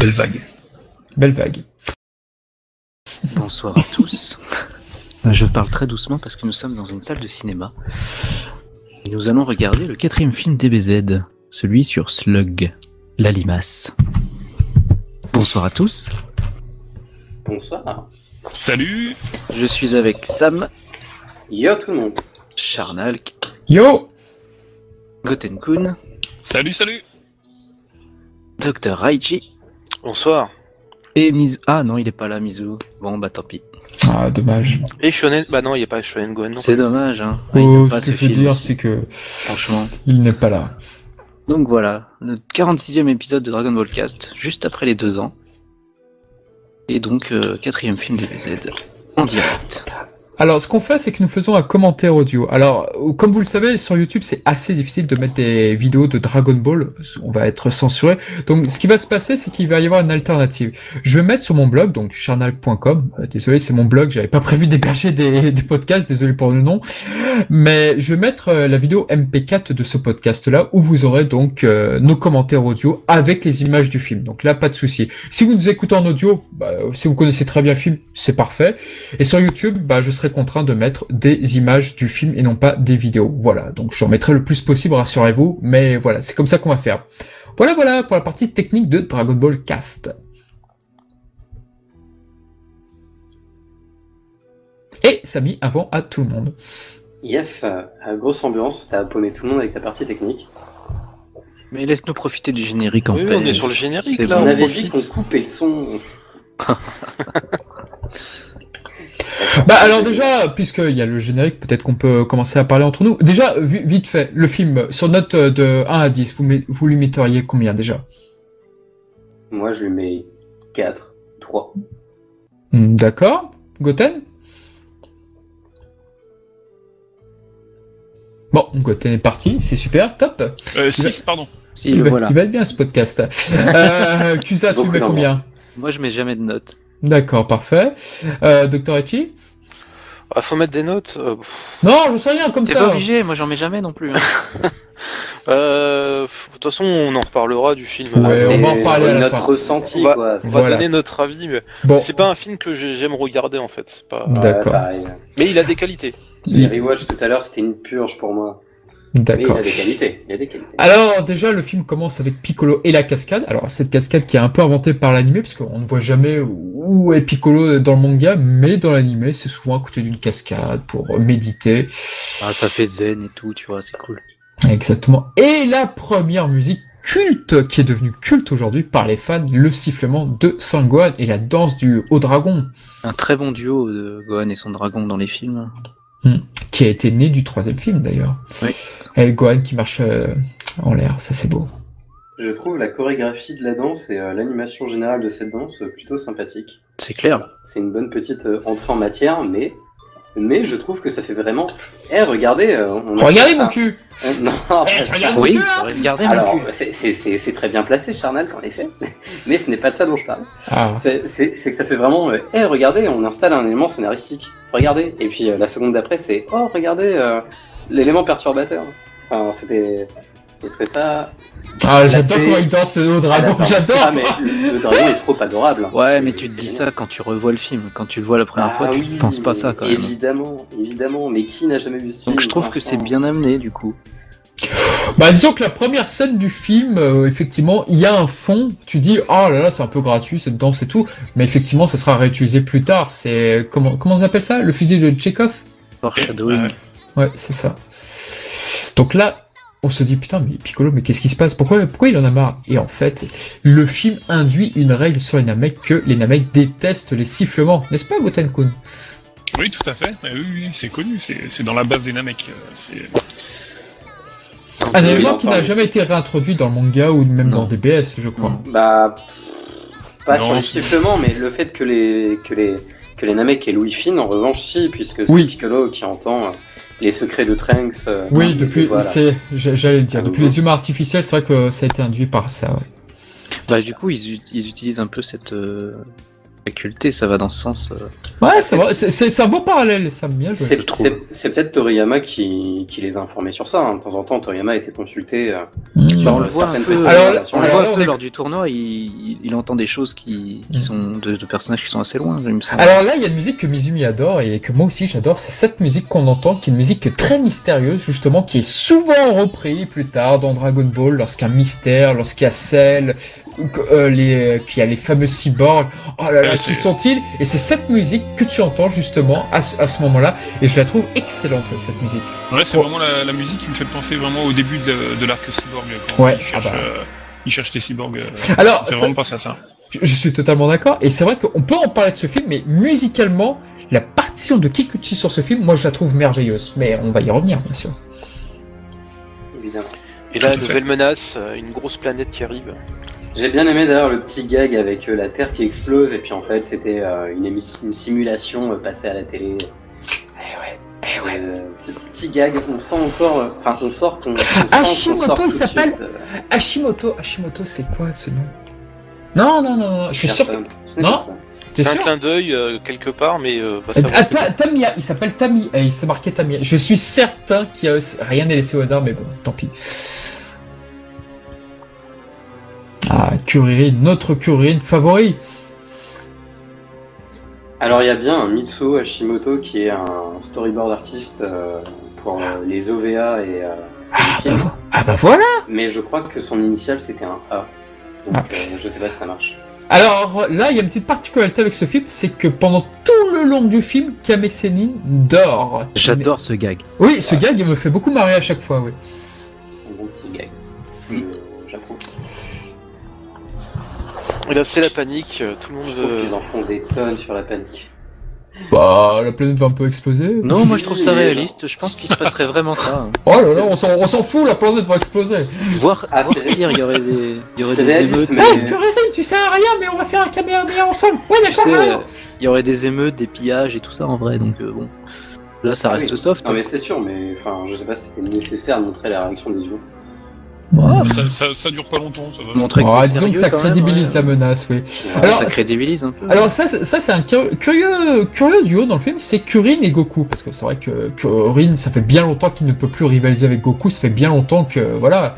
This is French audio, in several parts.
Belle vague. Belle vague. Bonsoir à tous. Je parle très doucement parce que nous sommes dans une salle de cinéma. Et nous allons regarder le 4e film DBZ, celui sur Slug, la limace. Bonsoir à tous. Bonsoir. Salut. Je suis avec Sam, Yo tout le monde. Charnalk, Yo. Gotenkun, Salut. Dr Raichi Bonsoir. et Mizu. Ah non, il est pas là, Mizu. Bon, bah tant pis. Ah, dommage. Et Shonen... Bah non, il n'y a pas Shonen Gohan non. C'est dommage, hein. Ils Oh, aiment pas ce que ce je veux film dire, aussi, c'est que franchement. il n'est pas là. Donc voilà, le 46e épisode de Dragon Ball Cast, juste après les 2 ans. Et donc, 4e film DBZ, en direct. Alors, ce qu'on fait, c'est que nous faisons un commentaire audio. Alors, comme vous le savez, sur YouTube, c'est assez difficile de mettre des vidéos de Dragon Ball. On va être censuré. Donc, ce qui va se passer, c'est qu'il va y avoir une alternative. Je vais mettre sur mon blog, donc charnal.com. Désolé, c'est mon blog. J'avais pas prévu d'héberger des podcasts. Désolé pour le nom. Mais je vais mettre la vidéo MP4 de ce podcast-là, où vous aurez donc nos commentaires audio avec les images du film. Donc là, pas de souci. Si vous nous écoutez en audio, si vous connaissez très bien le film, c'est parfait. Et sur YouTube, je serai contraint de mettre des images du film et non pas des vidéos. Voilà, donc j'en mettrai le plus possible, rassurez-vous, mais voilà, c'est comme ça qu'on va faire. Voilà pour la partie technique de Dragon Ball Cast. Et Samy, avant à tout le monde. Yes, grosse ambiance, t'as paumé tout le monde avec ta partie technique. Mais laisse-nous profiter du générique en Oui, paix. on est sur le générique C'est là. bon. On avait profite. dit qu'on coupait le son. Alors déjà, puisqu'il y a le générique, peut-être qu'on peut commencer à parler entre nous. Déjà, vite fait, le film, sur note de 1 à 10, vous lui metteriez combien déjà? Moi je lui mets 4, 3. D'accord. Goten? Bon, Goten est parti, c'est super, top. 6, pardon. Si, Il voilà. va être bien ce podcast. Kusa, tu Beaucoup mets combien? d'ambiance. Moi, je mets jamais de notes. D'accord, parfait. Dr. Echi? Ah, faut mettre des notes. Non, je sais rien comme T'es ça. pas obligé, moi j'en mets jamais non plus. Hein. De toute façon, on en reparlera du film. Ouais, on va en parler à la notre fin. ressenti On va- quoi. On va Voilà. donner notre avis, mais Bon, c'est pas un film que j'aime regarder en fait. C'est pas... D'accord. pareil. Mais il a des qualités. Les rewatch tout à l'heure c'était une purge pour moi. Mais il d'accord. a des qualités. Alors déjà, le film commence avec Piccolo et la cascade. Alors cette cascade qui est un peu inventée par l'animé, parce qu'on ne voit jamais où est Piccolo dans le manga, mais dans l'animé, c'est souvent à côté d'une cascade pour méditer. Ah, ça fait zen et tout, tu vois, c'est cool. Exactement. Et la première musique culte, qui est devenue culte aujourd'hui par les fans, le sifflement de Sangohan et la danse du haut dragon, Un très bon duo de Gohan et son dragon dans les films. qui a été né du 3e film d'ailleurs. Oui. Et Gohan qui marche en l'air, ça c'est beau. Je trouve la chorégraphie de la danse et l'animation générale de cette danse plutôt sympathique. C'est clair. C'est une bonne petite entrée en matière, mais je trouve que ça fait vraiment. Regardez, on a Regardez fait mon ça. cul. Non, regarde Oui, mon cul, là. regardez mon alors cul. c'est très bien placé, Charnal, en effet, mais ce n'est pas de ça dont je parle. Ah. C'est que ça fait vraiment. Regardez, on installe un élément scénaristique. Regardez, et puis la seconde d'après, c'est regardez l'élément perturbateur. Enfin, c'était. J'ai trouvé ça. Ah, j'adore Placé comment il danse le haut à la dragon, fin. j'adore. Ah, mais le dragon est trop adorable. Ouais, C'est- mais tu te c'est dis génial. ça quand tu revois le film. Quand tu le vois la première fois, tu oui, penses pas ça quand même. Évidemment, mais qui n'a jamais vu ce film? Donc je trouve que c'est bien amené du coup. Disons que la première scène du film, effectivement, il y a un fond, tu dis, oh là là, c'est un peu gratuit, cette danse et tout, mais effectivement, ça sera réutilisé plus tard, c'est, comment on appelle ça? Le fusil de Chekhov? Foreshadowing. Ouais, c'est ça. Donc là, on se dit, putain, mais Piccolo, mais qu'est-ce qui se passe? Pourquoi il en a marre? Et en fait, le film induit une règle sur les Namek, que les Namek détestent les sifflements, n'est-ce pas, Goten-kun? Oui, tout à fait. Oui, c'est connu. C'est dans la base des Namek. C'est... Un oui, élément on qui parle n'a jamais été réintroduit dans le manga ou même Non. dans DBS, je crois. Bah, pas Non, sur les c'est- sifflements, mais le fait que les Namek aient Louis Finn, en revanche, si, puisque c'est Oui. Piccolo qui entend les secrets de Trunks. Oui, et depuis, voilà. j'allais le dire, Ah, depuis oui. les humains artificiels, c'est vrai que ça a été induit par ça. Ouais. Bah du coup ils utilisent un peu faculté, ça va dans ce sens. Ouais, c'est vrai, c'est un beau parallèle, ça me bien joué. C'est peut-être Toriyama qui les a informés sur ça. Hein. De temps en temps, Toriyama a été consulté sur On le voit un certaines peu, petites Alors, informations. on le alors voit là, un on peu est- lors du tournoi, il entend des choses qui sont de personnages qui sont assez loin, il me semble. Alors là, il y a une musique que Mizumi adore et que moi aussi j'adore, c'est cette musique qu'on entend, qui est une musique très mystérieuse, justement, qui est souvent reprise plus tard dans Dragon Ball, lorsqu'il y a un mystère, lorsqu'il y a Cell, puis il y a les fameux cyborgs. Oh là là, Ouais, qui c'est- sont-ils? Et c'est cette musique que tu entends justement à ce moment-là, et je la trouve excellente, cette musique. Ouais, c'est Oh. vraiment la musique qui me fait penser vraiment au début de l'arc cyborg, quand Ouais, il cherche les cyborgs. Alors, ça fait ça- vraiment penser à ça. Je suis totalement d'accord, et c'est vrai qu'on peut en parler de ce film, mais musicalement, la partition de Kikuchi sur ce film, moi je la trouve merveilleuse. Mais on va y revenir, bien sûr. Évidemment. Et là, Tout à fait. nouvelle menace, une grosse planète qui arrive. J'ai bien aimé d'ailleurs le petit gag avec la Terre qui explose et puis en fait c'était une simulation passée à la télé. Eh ouais. Petit gag, on sent encore, enfin on sort qu'on Hashimoto, sort il tout de s'appelle suite, Hashimoto, c'est quoi ce nom? Non, je suis sûr que... personne. Ce n'est Non. pas ça. T'es C'est un sûr? clin d'œil quelque part, mais pas savoir. Tamia, il s'appelle Tami, il s'est marqué Tamia. Je suis certain qu'il y a rien n'est laissé au hasard, mais bon, tant pis. Ah, Kuririn, notre Kuririn favori. Alors il y a bien un Mitsuo Hashimoto qui est un storyboard artiste pour les OVA et les films, Bah voilà. mais je crois que son initial c'était un A. Donc je sais pas si ça marche. Alors là, il y a une petite particularité avec ce film, c'est que pendant tout le long du film, Kame Sennin dort. J'adore ce gag. Oui, ce gag il me fait beaucoup marrer à chaque fois, oui. C'est un bon petit gag. J'approuve. Et là, c'est la panique, tout le monde Je trouve veut. qu'ils en font des tonnes sur la panique. Bah, la planète va un peu exploser. Non, moi je trouve ça réaliste, je pense qu'il se passerait vraiment ça. hein. Oh là là, on s'en fout, la planète va exploser. Voire Ah, c'est pire, il y aurait des C'est réaliste, émeutes. mais- Hey, Kuririn, tu sais à rien, mais on va faire un Kamehameha ensemble. Ouais, Tu d'accord, sais, rien. il y aurait des émeutes, des pillages et tout ça en vrai, donc bon. Là, ça Ah reste oui. soft. Non mais c'est sûr, mais enfin je sais pas si c'était nécessaire de montrer la réaction des humains. Ça dure pas longtemps, ça va. Montrer que Ah, c'est disons sérieux que ça quand même, crédibilise ouais. la menace, oui. Ouais, Alors, ça crédibilise un peu. Alors ça c'est un curieux duo dans le film, c'est Kuririn et Goku, parce que c'est vrai que Kuririn, ça fait bien longtemps qu'il ne peut plus rivaliser avec Goku, ça fait bien longtemps que, voilà,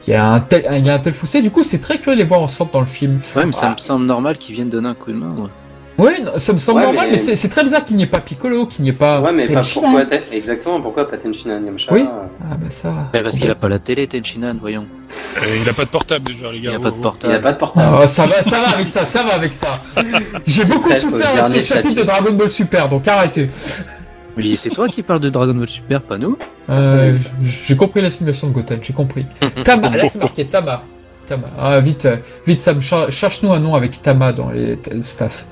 il y a un tel fossé, du coup c'est très curieux de les voir ensemble dans le film. Ouais, mais ça me semble normal qu'ils viennent donner un coup de main. Ouais. Oui, ça me semble Ouais, normal, mais, mais- c'est très bizarre qu'il n'y ait pas Piccolo, qu'il n'y ait pas... Ouais mais pas Tenshinhan. pourquoi exactement pourquoi pas Tenshinhan Yamcha Oui. Ah bah ça... Ouais, parce qu'il a pas la télé, Tenshinhan, voyons. Il a pas de portable déjà, les Il gars. a pas de Il n'y a portable. pas de portable. Oh, ça va avec ça, ça va avec ça. J'ai beaucoup Très souffert au avec ce dernier chapitre de chapitre. Dragon Ball Super, donc arrêtez. Mais c'est toi qui parles de Dragon Ball Super, pas nous. J'ai compris la simulation de Goten, j'ai compris. Tama, là c'est marqué Tama. Ah, vite, Sam, cherche-nous un nom avec Tama dans les staff.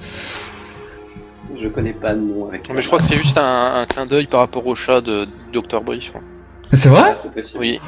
Je connais pas de nom avec. Mais je crois que c'est juste un clin d'œil par rapport au chat de Dr. Brief. C'est vrai? Ah, c'est possible. Oui,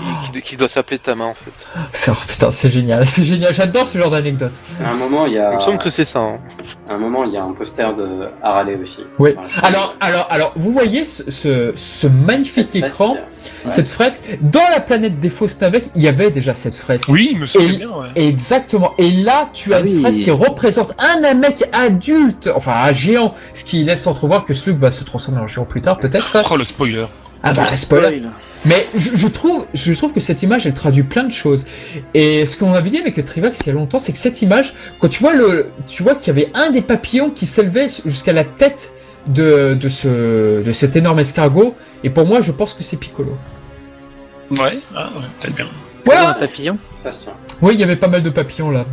qui doit s'appeler Tama en fait. Putain, c'est génial, j'adore ce genre d'anecdote. À un moment il y Il a. me semble que c'est ça. Hein. À un moment il y a un poster de Harale aussi. Oui. Voilà. Alors, vous voyez ce magnifique Cette écran, fresque, ouais. cette fresque. Dans la planète des fausses navettes, il y avait déjà cette fresque. Oui, il me semble Et- bien, ouais. Exactement. Et là, tu as Ah une oui. fresque qui représente un mec adulte, enfin un géant, ce qui laisse entrevoir que Slug va se transformer en géant plus tard, peut-être. Oh, le spoiler. Ah bah, spoiler. Mais je trouve que cette image, elle traduit plein de choses. Et ce qu'on avait dit avec Trivax il y a longtemps, c'est que cette image, quand tu vois qu'il y avait un des papillons qui s'élevait jusqu'à la tête de cet énorme escargot, et pour moi, je pense que c'est Piccolo. Ouais, peut-être bien. Un Voilà. papillon. Ça se tient. Oui, il y avait pas mal de papillons là.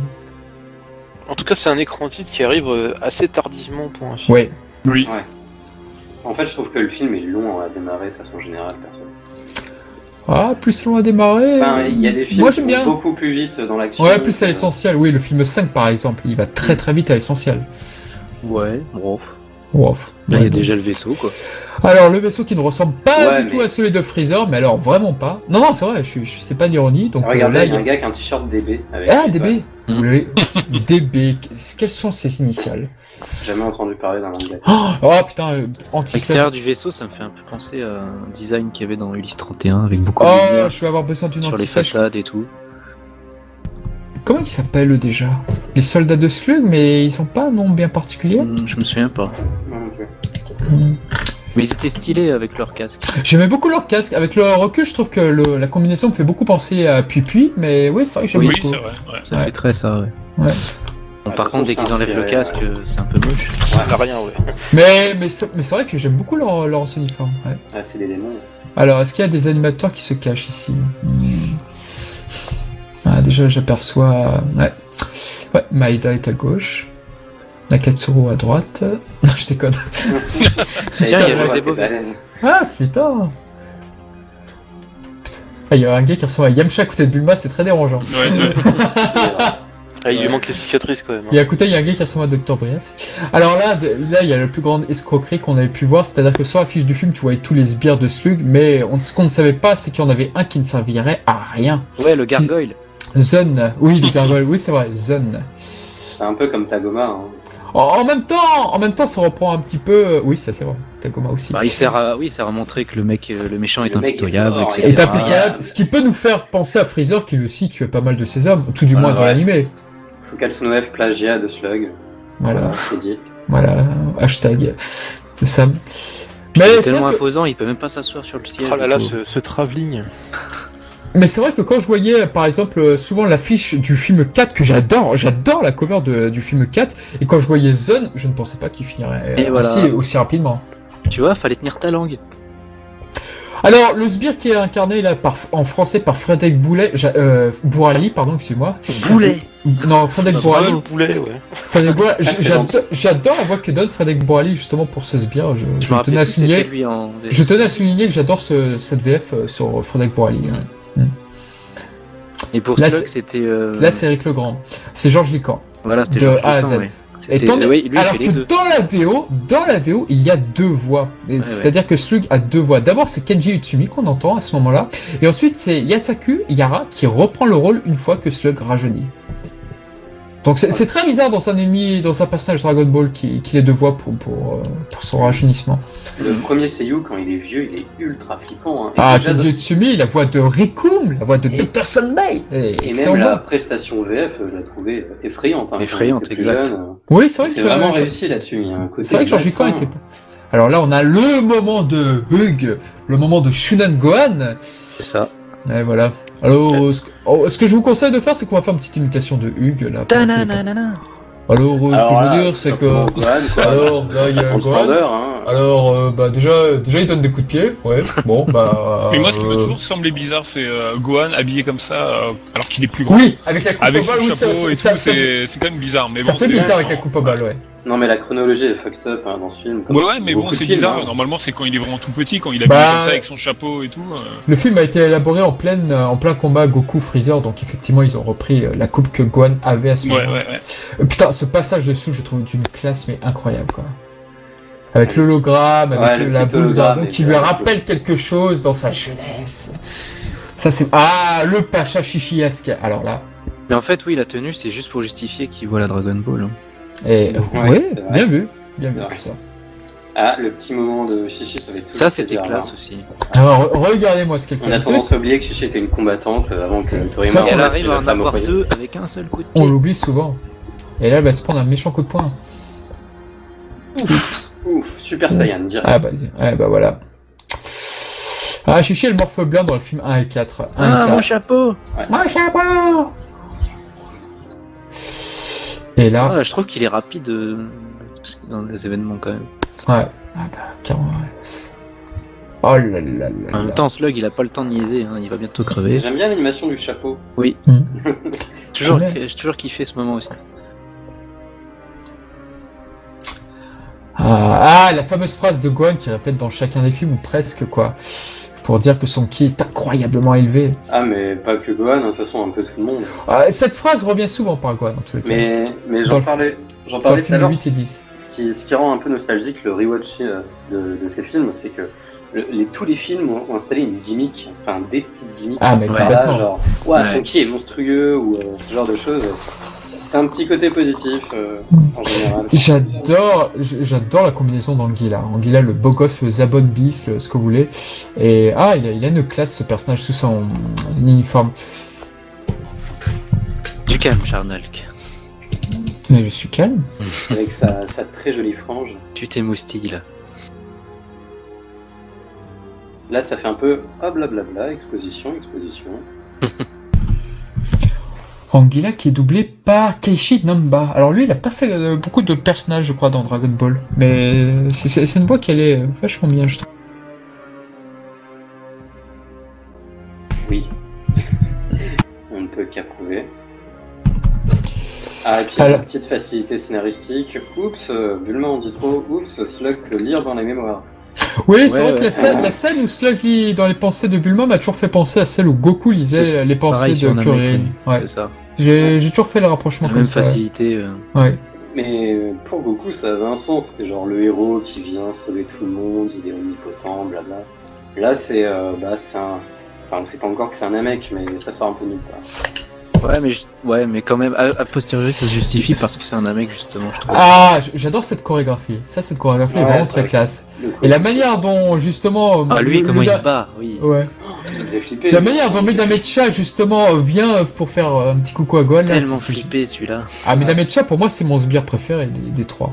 En tout cas, c'est un écran titre qui arrive assez tardivement pour un film. Ouais. Oui. En fait je trouve que le film est long à démarrer de façon générale. Perso. Ah, plus long à démarrer. Enfin il y a des films Moi, qui j'aime vont bien. beaucoup plus vite dans l'action. Ouais, plus à l'essentiel. Oui, le film 5 par exemple, il va très très vite à l'essentiel. Ouais, bon. Wow. Là, il y a Ouais, déjà le vaisseau, quoi. Alors, le vaisseau qui ne ressemble pas Ouais, du tout mais- à celui de Freezer, mais alors vraiment pas. Non, c'est vrai, c'est pas d'ironie. Donc Regardez, là, il y a un gars qui a un t-shirt DB. Avec Ah, une étoile. DB. DB. Quelles sont ses initiales? Jamais entendu parler d'un manga. Oh putain, anti L'extérieur du vaisseau, ça me fait un peu penser à un design qu'il y avait dans Ulysse 31 avec beaucoup de Oh, lumière je vais avoir besoin d'une sur les anti-sèche. façades et tout. Comment ils s'appellent eux, déjà? Les soldats de Slug, mais ils ont pas un nom bien particulier? Je me souviens pas. Mon Dieu. Mais ils étaient stylés avec leur casque. J'aimais beaucoup leur casque. Avec le recul, je trouve que la combinaison me fait beaucoup penser à Pui-Pui, mais oui, c'est vrai que j'aime Oui, beaucoup. c'est vrai. Ouais. Ça fait très ça, ouais. Ouais. Bon, Ah, par de contre, dès toute façon, qu'ils enlèvent le c'est casque, inspiré, c'est un peu moche. Ça sert à rien, ouais. Mais c'est vrai que j'aime beaucoup leur ancien uniforme. Ouais. Ah, c'est des démons. Alors, est-ce qu'il y a des animateurs qui se cachent ici? Ah, déjà, j'aperçois... Ouais, Maïda est à gauche. Nakatsuru à droite. Non, je déconne. Tiens, il y a J'allais José dire, Bové. t'es balèze. Ah, putain. Ah, il y a un gars qui ressemble à Yamcha à côté de Bulma, c'est très dérangeant. Ouais. Ah, il lui manque les cicatrices quand même. Et à côté, il y a un gars qui ressemble à Dr. Brief. Alors là, il y a la plus grande escroquerie qu'on avait pu voir, c'est-à-dire que sur la fiche du film, tu voyais tous les sbires de Slug, mais ce qu'on ne savait pas, c'est qu'il y en avait un qui ne servirait à rien. Ouais, le gargoyle. Zun. Oui, le gargoyle, oui, c'est vrai, Zun. C'est un peu comme Tagoma. Hein. En même temps, ça reprend un petit peu... Oui, ça c'est vrai, Tagoma aussi. Bah, il sert à montrer que le méchant est Le mec est impitoyable, fort, etc. Est impeccable, ce qui peut nous faire penser à Freezer qui lui aussi tuait pas mal de ses hommes, tout du moins dans ouais. l'animé. Fukatsuno F plagiat de Slug. Voilà, C'est dit. voilà, hashtag de Sam. Il est c'est tellement vrai que- imposant, il peut même pas s'asseoir sur le siège. Oh là là, du coup. ce travelling. Mais c'est vrai que quand je voyais, par exemple, souvent l'affiche du film 4, que j'adore la cover du film 4, et quand je voyais Zun, je ne pensais pas qu'il finirait Et voilà. aussi rapidement. Tu vois, fallait tenir ta langue. Alors, le sbire qui est incarné là en français par Frédéric Bourali, pardon, excuse-moi. Boulet. Non, Frédéric Vraiment Bourali. le poulet, ouais. Frédéric Bourali, très j'adore la voix que donne Frédéric Bourali justement pour ce sbire. Je me Je tenais rappelle à que c'était souligner. lui en... Je tenais à souligner que j'adore cette VF sur Frédéric Bourali. Ouais. Et pour Là, Slug, c'est- c'était... Là, c'est Eric Legrand. C'est Georges Lican. Voilà, c'était de Georges A à Lupin, Z. ouais. Et C'était- oui, lui, il alors fait que les deux. dans la VO, il y a deux voix. C'est-à-dire que Slug a deux voix. D'abord, c'est Kenji Utsumi qu'on entend à ce moment-là. Et ensuite, c'est Yasaku Yara qui reprend le rôle une fois que Slug rajeunit. Donc c'est très bizarre dans un personnage Dragon Ball qu'il ait deux voix pour son rajeunissement. Le premier Seiyu, quand il est vieux, il est ultra flippant. Hein. Et Ah, déjà, Kenji Utsumi, la voix de Rikum, la voix de Dr. Sunday. et même la prestation VF, je la trouvais effrayante. Hein, quand Effrayante, j'étais plus exact. jeune. Oui, c'est vrai C'est que vraiment réussi là-dessus. Il y a un côté. c'est vrai que Georges Lican malsain. était. Alors là, on a le moment de Hug, le moment de Shunan Gohan. C'est ça. Et voilà. Alors, ce que je vous conseille de faire, c'est qu'on va faire une petite imitation de Hug là. Ta-na-na-na-na. Alors, ce que Alors je là, veux dire, c'est que. simplement Gohan, quoi. Alors, là, il y a En Gohan. splendeur, hein. Alors, déjà, il donne des coups de pied. Ouais. Bon, bah. Mais moi, ce qui m'a toujours semblé bizarre, c'est Gohan habillé comme ça, alors qu'il est plus grand. Oui, avec la coupe Avec au son bal, oui, chapeau et ça tout, c'est quand même bizarre. Mais ça bon, fait c'est. bizarre avec la coupe au bal, ouais. Non, mais la chronologie est fucked up hein, dans ce film. Ouais, ouais, mais bon, Beaucoup de c'est films, bizarre. hein. Normalement, c'est quand il est vraiment tout petit, quand il est habillé Bah, comme ça avec son chapeau et tout. Le film a été élaboré en plein combat Goku-Freezer, donc effectivement, ils ont repris la coupe que Gohan avait à ce Ouais, moment. ouais, ouais. Putain, ce passage dessous, je trouve d'une classe, mais incroyable, quoi. Avec l'hologramme, Ouais, avec le la petit boule hologramme, d'argent et qui puis, lui ouais, rappelle quelque chose dans sa jeunesse. Ça, c'est... Ah, le Pacha Chichiesque. Alors là... Mais en fait, oui, la tenue, c'est juste pour justifier qu'il voit la Dragon Ball. Hein. Et... Ouais, oui, c'est vrai. bien vu. Bien C'est vu, vrai. ça. Ah, le petit moment de Chichi, ça avait tout. Ça, c'était classe aussi. Alors, regardez-moi ce qu'elle fait. On a Vous savez, tendance à oublier que Chichi était une combattante avant que Toriyama Ça, Et elle remplace arrive la à en femme au avoir foyer. deux avec un seul coup de on pied. l'oublie souvent. Et là, elle va se prendre un méchant coup de poing. Ouf, Super Saiyan, direct. Ah bah voilà. Ah, Chichi, elle morphe bien dans le film 1 et 4. 1 et Ah, 4. mon chapeau. Mon chapeau. Et là... Ah, je trouve qu'il est rapide dans les événements quand même. Ouais. Ah bah, carrément. Oh là là là En même là. temps, Slug, il a pas le temps de niaiser, hein, il va bientôt crever. J'aime bien l'animation du chapeau. Oui. Hmm. J'ai toujours kiffé ce moment aussi. Ah, la fameuse phrase de Gohan qui répète dans chacun des films, ou presque, quoi. Pour dire que son ki est incroyablement élevé. Ah, mais pas que Gohan, de toute façon, un peu tout le monde. Ah, cette phrase revient souvent par Gohan, dans tous les cas. Mais Dans j'en le- parlais Dans le tout à film l'heure. 8 et 10. Ce qui rend un peu nostalgique le rewatch de ces films, c'est que tous les films ont installé une gimmick, enfin des petites gimmicks. Ah, mais par là, complètement. genre, Ouais. son ki est monstrueux, ou ce genre de choses. C'est un petit côté positif, en général. J'adore la combinaison d'Anguilla. Anguilla, le beau gosse, le Zabon bis, ce que vous voulez. Et il a une classe, ce personnage, sous son uniforme. Du calme, Charnalk. Mais je suis calme. Avec sa très jolie frange. Tu t'émoustilles là. Là, ça fait un peu blablabla, exposition. Anguilla qui est doublé par Keiichi Namba. Alors lui, il a pas fait beaucoup de personnages, je crois, dans Dragon Ball. Mais c'est une voix qui allait vachement bien, je trouve. Oui. On ne peut qu'approuver. Ah, et puis une petite facilité scénaristique. Oups, Bulma en dit trop. Oups, Slug peut lire dans les mémoires. Oui, c'est vrai que la scène où Slug lit dans les pensées de Bulma m'a toujours fait penser à celle où Goku lisait les pensées de Kuririn. Ouais. C'est ça. J'ai toujours fait le rapprochement La comme même ça. facilité. Ouais. Mais pour Goku, ça avait un sens. C'était genre le héros qui vient sauver tout le monde, il est omnipotent, blabla. Là, c'est un... Enfin, on sait pas encore que c'est un Namek, mais ça sort un peu nulle part. Ouais, mais quand même, a posteriori, ça se justifie parce que c'est un Namek, justement, je trouve. Ah, j'adore cette chorégraphie. Cette chorégraphie est vraiment très classe. Et la manière dont, justement... Ah, lui, comment il se bat, oui. Ouais. Il nous a flippé. La manière dont Medamecha, justement, vient pour faire un petit coucou à Gohan. Tellement flippé, celui-là. Ah, Medamecha, pour moi, c'est mon sbire préféré des trois.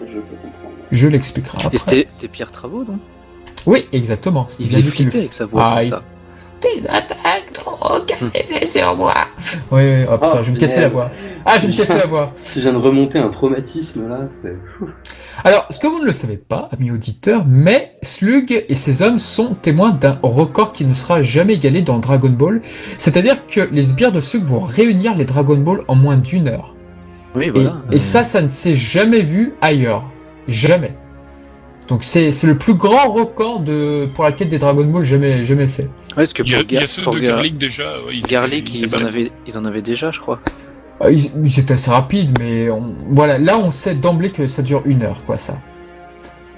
Je peux comprendre. Je l'expliquerai après. Et c'était Pierre Travaux, non? Oui, exactement. Il faisait flipper avec sa voix comme ça. Tes attaques trop aucun effet sur moi. Oui, oh putain, je vais me casser la voix. Ah, je vais me casser la voix. Tu viens de remonter un traumatisme là, c'est fou. Alors, ce que vous ne le savez pas, amis auditeurs, mais Slug et ses hommes sont témoins d'un record qui ne sera jamais égalé dans Dragon Ball. C'est-à-dire que les sbires de Slug vont réunir les Dragon Ball en moins d'1 heure. Oui, voilà. Et ça ne s'est jamais vu ailleurs. Jamais. Donc c'est le plus grand record pour la quête des Dragon Ball jamais fait. Ouais, parce que Il y a ceux de Garlic déjà. Garlic, ils en avaient déjà, je crois. Ils étaient assez rapides, mais voilà, là on sait d'emblée que ça dure 1 heure, quoi, ça.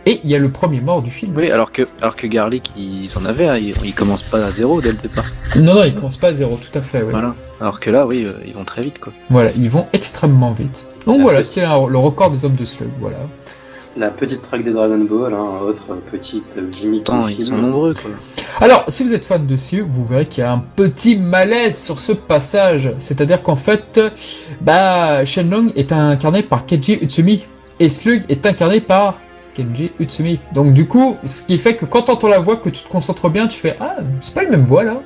Et il y a le premier mort du film. Oui, alors que Garlic, ils en avaient, hein, ils commencent pas à 0 dès le départ. Non, ils commencent pas à 0, tout à fait, oui. Voilà. Alors que là, oui, ils vont très vite, quoi. Voilà, ils vont extrêmement vite. Donc voilà, c'était le record des hommes de Slug, voilà. La petite track des Dragon Ball, autre petite gimmick du film. Ils sont nombreux, quoi. Alors, si vous êtes fan de CU, vous verrez qu'il y a un petit malaise sur ce passage. C'est-à-dire qu'en fait, Shenlong est incarné par Keiji Utsumi et Slug est incarné par Kenji Utsumi. Donc du coup, ce qui fait que quand t'entends la voix, que tu te concentres bien, tu fais « Ah, c'est pas la même voix, là !»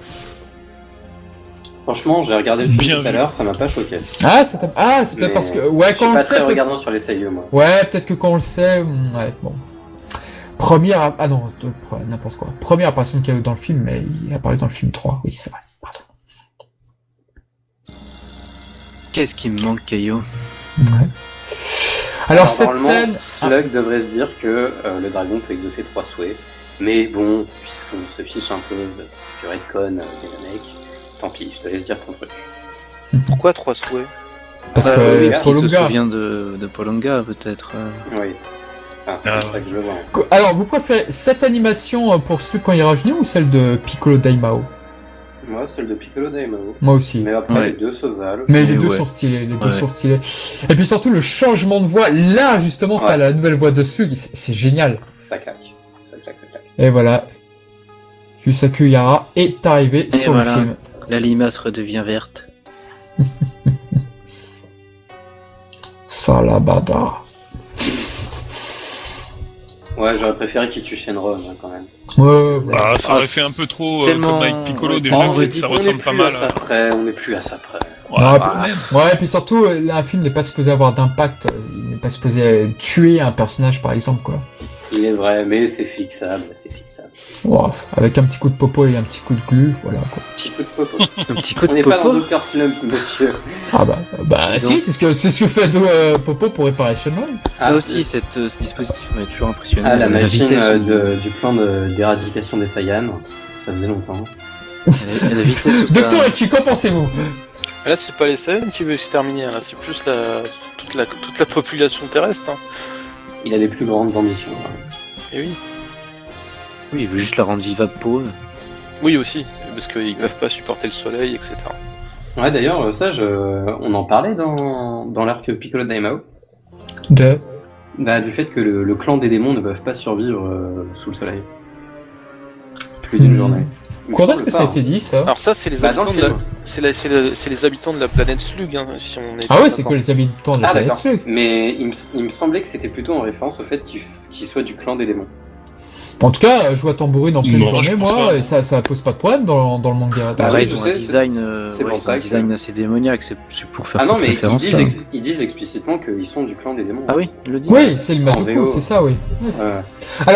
Franchement, j'ai regardé le film tout à l'heure, ça m'a pas choqué. Ah, c'est peut-être parce que... Ouais, quand on le sait... Je suis pas très regardant sur les seiyuu, moi. Ouais, peut-être que quand on le sait... Ouais, bon... Première... Ah non, n'importe quoi. Première apparition de Kaio dans le film, mais il est apparu dans le film 3. Oui, c'est vrai. Pardon. Qu'est-ce qui me manque, Kaio? Ouais. Alors cette scène... Slug devrait se dire que le dragon peut exaucer 3 souhaits. Mais bon, puisqu'on se fiche un peu du retcon des Namek, tant pis, je te laisse dire ton truc. Pourquoi 3 souhaits? Parce que il se souvient de Polonga, peut-être. Oui. Enfin, c'est pour ça que je le vois. Alors, vous préférez cette animation pour Slug quand il rajeunit ou celle de Piccolo Daimao? Moi, celle de Piccolo Daimao. Moi aussi. Mais après, les deux se valent. Mais les deux sont stylés, sont stylés. Et puis surtout, le changement de voix, là, justement, t'as la nouvelle voix de Slug, c'est génial. Ça claque. Et voilà. Yusaku Yara est arrivé sur le film. La limace redevient verte. Salabada. Ouais, j'aurais préféré qu'il tue Shenron, quand même. Ouais, ça aurait fait un peu trop comme avec Piccolo, déjà, ça ressemble pas mal. On n'est plus à ça près. Ouais, et puis surtout, un film n'est pas supposé avoir d'impact, il n'est pas supposé tuer un personnage, par exemple, quoi. Il est vrai, mais c'est fixable, Wow, avec un petit coup de popo et un petit coup de glu, voilà, quoi. Petit coup de popo. Un petit coup de popo. On n'est pas dans Dr Slump, monsieur. Ah si, c'est ce que fait Popo pour réparer Shenlong. Ça aussi, ce dispositif m'a toujours impressionné. Ah, la machine du plan d'éradication des Saiyans, ça faisait longtemps. La vitesse Docteur Echi, qu'en pensez-vous? Là, c'est pas les Saiyans qui veulent se terminer, là, c'est plus toute la population terrestre. Il a des plus grandes ambitions. Et oui. Oui, il veut juste la rendre vivable pour eux. Oui, aussi, parce qu'ils peuvent pas supporter le soleil, etc. Ouais, d'ailleurs, ça, on en parlait dans l'arc Piccolo Daimao. Du fait que le clan des démons ne peuvent pas survivre sous le soleil. Plus d'une journée. Il me Quand est-ce semble que ça pas, a été dit, ça? Alors ça, c'est les Bah, dans habitants le de film. c'est les habitants de la planète Slug, hein, si on est Ah ouais, bien c'est d'accord. que les habitants de la Ah planète d'accord. Slug. Mais il me semblait que c'était plutôt en référence au fait qu'il soit du clan des démons. En tout cas, je joue à tambourine en pleine Non, je journée, pense moi, pas. et ça pose pas de problème dans le manga. Bah Après, oui, ils je ont sais, un design, c'est pour ils ont ça un que- design assez démoniaque, c'est pour faire Ah non, cette mais référence. ils disent explicitement qu'ils sont du clan des démons. Ah oui, il le dit. Oui, c'est le En Mazuko, VO. c'est ça, oui. Ouais, c'est- Ouais.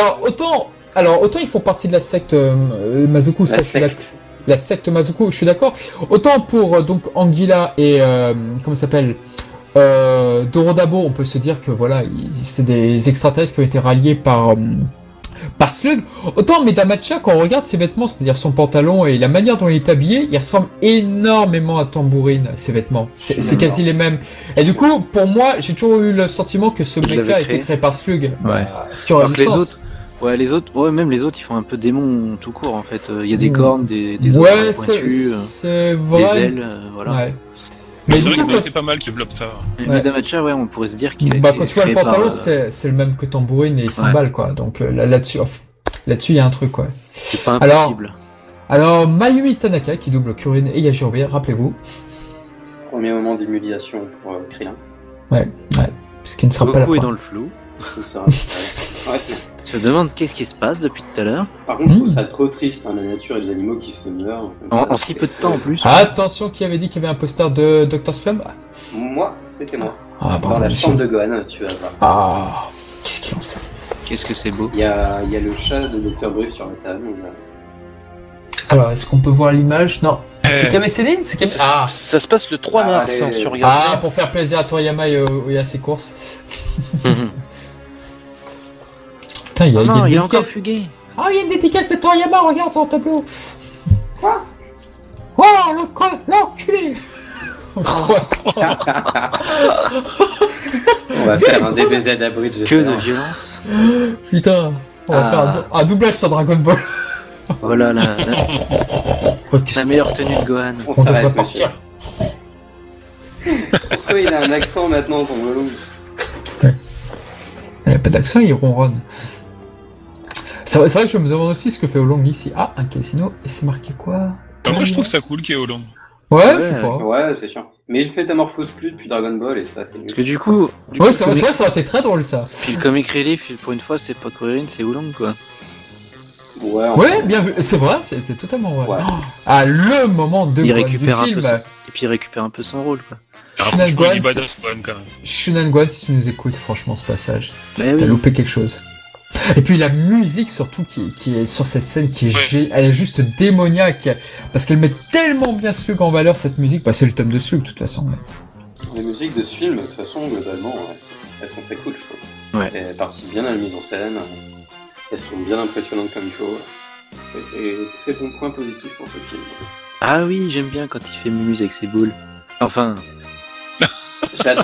Alors, autant ils font partie de la secte Mazuko, ça, La je suis d'accord. secte. La secte Mazuko, je suis d'accord. Autant pour donc Anguilla et comment ça s'appelle Dorodabo, on peut se dire que voilà, c'est des extraterrestres qui ont été ralliés par Slug. Autant Medamacha, quand on regarde ses vêtements, c'est-à-dire son pantalon et la manière dont il est habillé, il ressemble énormément à Tambourine, ses vêtements. C'est quasi les mêmes. Et du coup, pour moi, j'ai toujours eu le sentiment que ce Il mec-là a l'avait été créé. créé par Slug. Ouais. Ce qui aurait Alors du que sens. les autres, même les autres, ils font un peu démon tout court en fait. Il y a des cornes, des Ouais, oreilles c'est pointues, c'est des vrai. ailes, voilà. Ouais. Mais c'est du vrai que coup, ça aurait quand- été pas mal qu'ils développent ça. Mais Ouais. Medamacha, ouais, on pourrait se dire qu'il a Bah, été quand tu vois le créé par, pantalon, c'est le même que Tambourine et Cymbal, quoi. Donc là-dessus, il y a un truc, quoi. c'est pas Alors- impossible. Alors, Mayumi Tanaka, qui double Kurin et Yajirobe, rappelez-vous. Premier moment d'humiliation pour Krillin. Ce qui ne sera pas la Goku est première. dans le flou. Tout ça. Ouais, Il se demande qu'est-ce qui se passe depuis tout à l'heure. par contre, je trouve ça trop triste, hein, la nature et les animaux qui se meurent. comme ça. En si peu de temps en plus. Attention, qui avait dit qu'il y avait un poster de Dr. Slump? Moi, c'était moi. Ah, Dans bravo, la monsieur. chambre de Gohan, tu vas voir. Ah, qu'est-ce qu'il en sait? Qu'est-ce que c'est beau. Il y a le chat de Dr. Brief sur la table. donc, Alors, est-ce qu'on peut voir l'image? Non. C'est Kame Sennin? C'est Kame... Ah. Ça se passe le 3 mars, allez. hein, si on Ah, regarde. pour faire plaisir à Toriyama et à ses courses. Putain, il y a, Ah il y a non, une il est encore dédicace. fugué. Oh, il y a une dédicace de Toriyama, regarde sur le tableau. Quoi? Oh, l'enculé. On va faire un DBZ à bridge. Que de j'espère. violence. Putain, on va faire un doublage sur Dragon Ball. Voilà la Oh, qu'est-ce la meilleure tenue de Gohan. On On devrait s'arrête, monsieur. partir. Pourquoi il a un accent maintenant, ton melon? Il n'y a pas d'accent, il ronronne. C'est vrai que je me demande aussi ce que fait Oolong ici. Ah, un casino, et c'est marqué quoi? Moi, je trouve ça cool qu'il y ait Hollande. Ouais, Ouais, je sais pas. Ouais, c'est chiant. Mais je métamorphose plus depuis Dragon Ball et ça, c'est nul. Parce que du coup, Ouais, c'est vrai que ça aurait été très drôle ça. puis le comic relief, pour une fois, c'est pas Kuririn, c'est Oolong quoi. Ouais, Ouais, bien vu. C'est vrai, c'était totalement vrai. Ouais. Oh, ah, le moment de Il Gohan du récupère un peu film. son... Et puis il récupère un peu son rôle quoi. Alors, Shunan franchement, il est Gohan, badass quand même. Shunan Gohan, si tu nous écoutes, franchement, ce passage, Mais t'as oui. loupé quelque chose. Et puis la musique surtout qui est sur cette scène qui est elle est juste démoniaque parce qu'elle met tellement bien Slug en valeur cette musique. Bah c'est le thème de Slug de toute façon. Ouais. Les musiques de ce film, de toute façon, globalement, elles sont très cool, je trouve. Ouais. Elles participent bien à la mise en scène, elles sont bien impressionnantes comme il faut. Et très bon point positif pour ce film. Ah oui, j'aime bien quand il fait mumuse avec ses boules. Enfin, Je la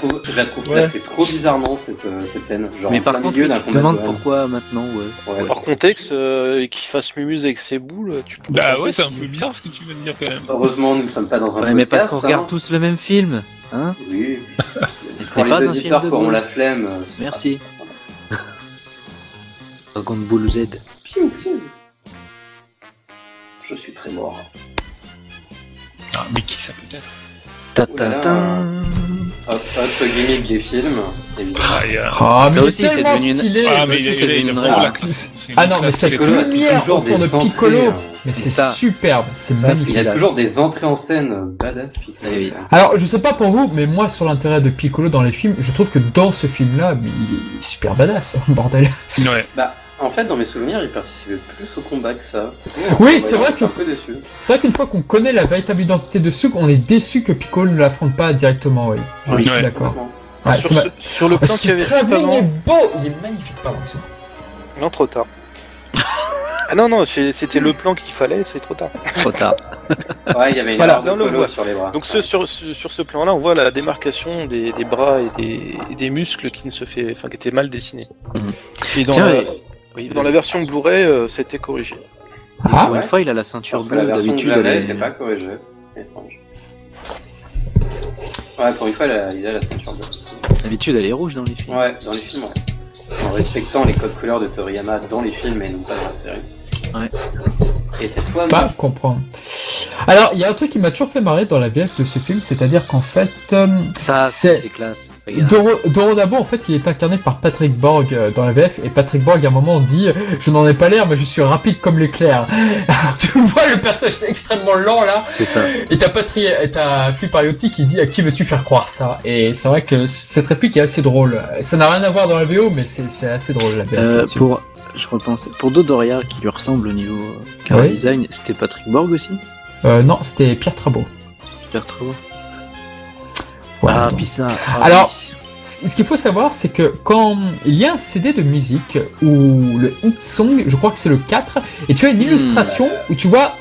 trouve Ouais. placée trop bizarrement, cette scène. Genre mais en par plein contre, milieu tu d'un te combat demandes de Gohan. pourquoi maintenant, ouais. Ouais. Par contexte, qu'il fasse mumuse avec ses boules, tu peux. Bah penser ouais, c'est un que- peu bizarre ce que tu viens de dire quand même. Heureusement, nous ne sommes pas dans un Ouais, mais podcast. parce qu'on regarde hein. tous le même film, hein. Oui. Et ce Pour n'est pas les un film auditeurs de qui auront boules. la flemme. Merci. c'est sympa. Dragon Ball Z. Piou, piou. Je suis très mort. Ah, mais qui ça peut être? Ta-ta-ta. Autre gimmick des films, évidemment. Ah, il y a- Ah mais Ça il est aussi, c'est tellement devenu une- stylé. Ah, ça mais aussi, il c'est a devenu une vraiment règle. la classe. C'est une Ah non mais classe cette télé- Piccolo a lumière toujours autour de des entrées, Piccolo, mais c'est c'est ça. superbe, c'est Ça, magnifique. Il y a Classe. toujours des entrées en scène badass, Piccolo. Eh oui. ça. Alors, je sais pas pour vous, mais moi, sur l'intérêt de Piccolo dans les films, je trouve que dans ce film-là, mais il est super badass, bordel. Ouais. Bah, en fait, dans mes souvenirs, il participait plus au combat que ça. Oui, c'est vrai Je suis un que- peu déçu. C'est vrai qu'une fois qu'on connaît la véritable identité de Slug, on est déçu que Piccolo ne l'affronte pas directement, oui. Je Oui. suis Ouais. d'accord. Complètement. Ouais, sur, c'est ma- sur le plan Ce qu'il y avait juste travelling est avant. beau, il est magnifique, pardon. Non, trop tard. Ah non, non, c'était le plan qu'il fallait, c'est trop tard. Trop tard. Ouais, il y avait une Voilà, barre de on le polo voit. sur les bras. Donc sur ce plan-là, on voit la démarcation des bras et des muscles qui ne se fait, enfin, qui étaient mal dessinés. Mhm. Et dans, Tiens, la, Oui, dans la version Blu-ray, c'était corrigé. Ah, pour ouais. une fois, il a la ceinture Parce que la bleue. version de D'habitude, jamais elle n'était est... pas corrigée. Étrange. Ouais, pour une fois, il a la ceinture bleue. D'habitude, elle est rouge dans les films. Ouais, dans les films, ouais. En respectant les codes couleurs de Toriyama dans les films et non pas dans la série. Ouais. Et cette fois, Pas comprendre. Alors, il y a un truc qui m'a toujours fait marrer dans la VF de ce film, c'est-à-dire qu'en fait, Ça, c'est classe. Regarde. Doro Dabo, en fait, il est incarné par Patrick Borg dans la VF, et Patrick Borg, à un moment, dit « Je n'en ai pas l'air, mais je suis rapide comme l'éclair. » Alors, tu vois, le personnage extrêmement lent, là, C'est ça. et t'as Phil Pariotti qui dit « À qui veux-tu faire croire ça ?» Et c'est vrai que cette réplique est assez drôle. Ça n'a rien à voir dans la VO, mais c'est assez drôle, la VF. Je repense. Pour Dodoria, qui lui ressemble au niveau car Oui. design, c'était Patrick Borg aussi. Non, c'était Pierre Trabot. Pierre Trabot. Voilà, Ah, donc. puis ça. Alors, ce qu'il faut savoir, c'est que quand il y a un CD de musique où le hit song, je crois que c'est le 4, et tu as une illustration où tu vois,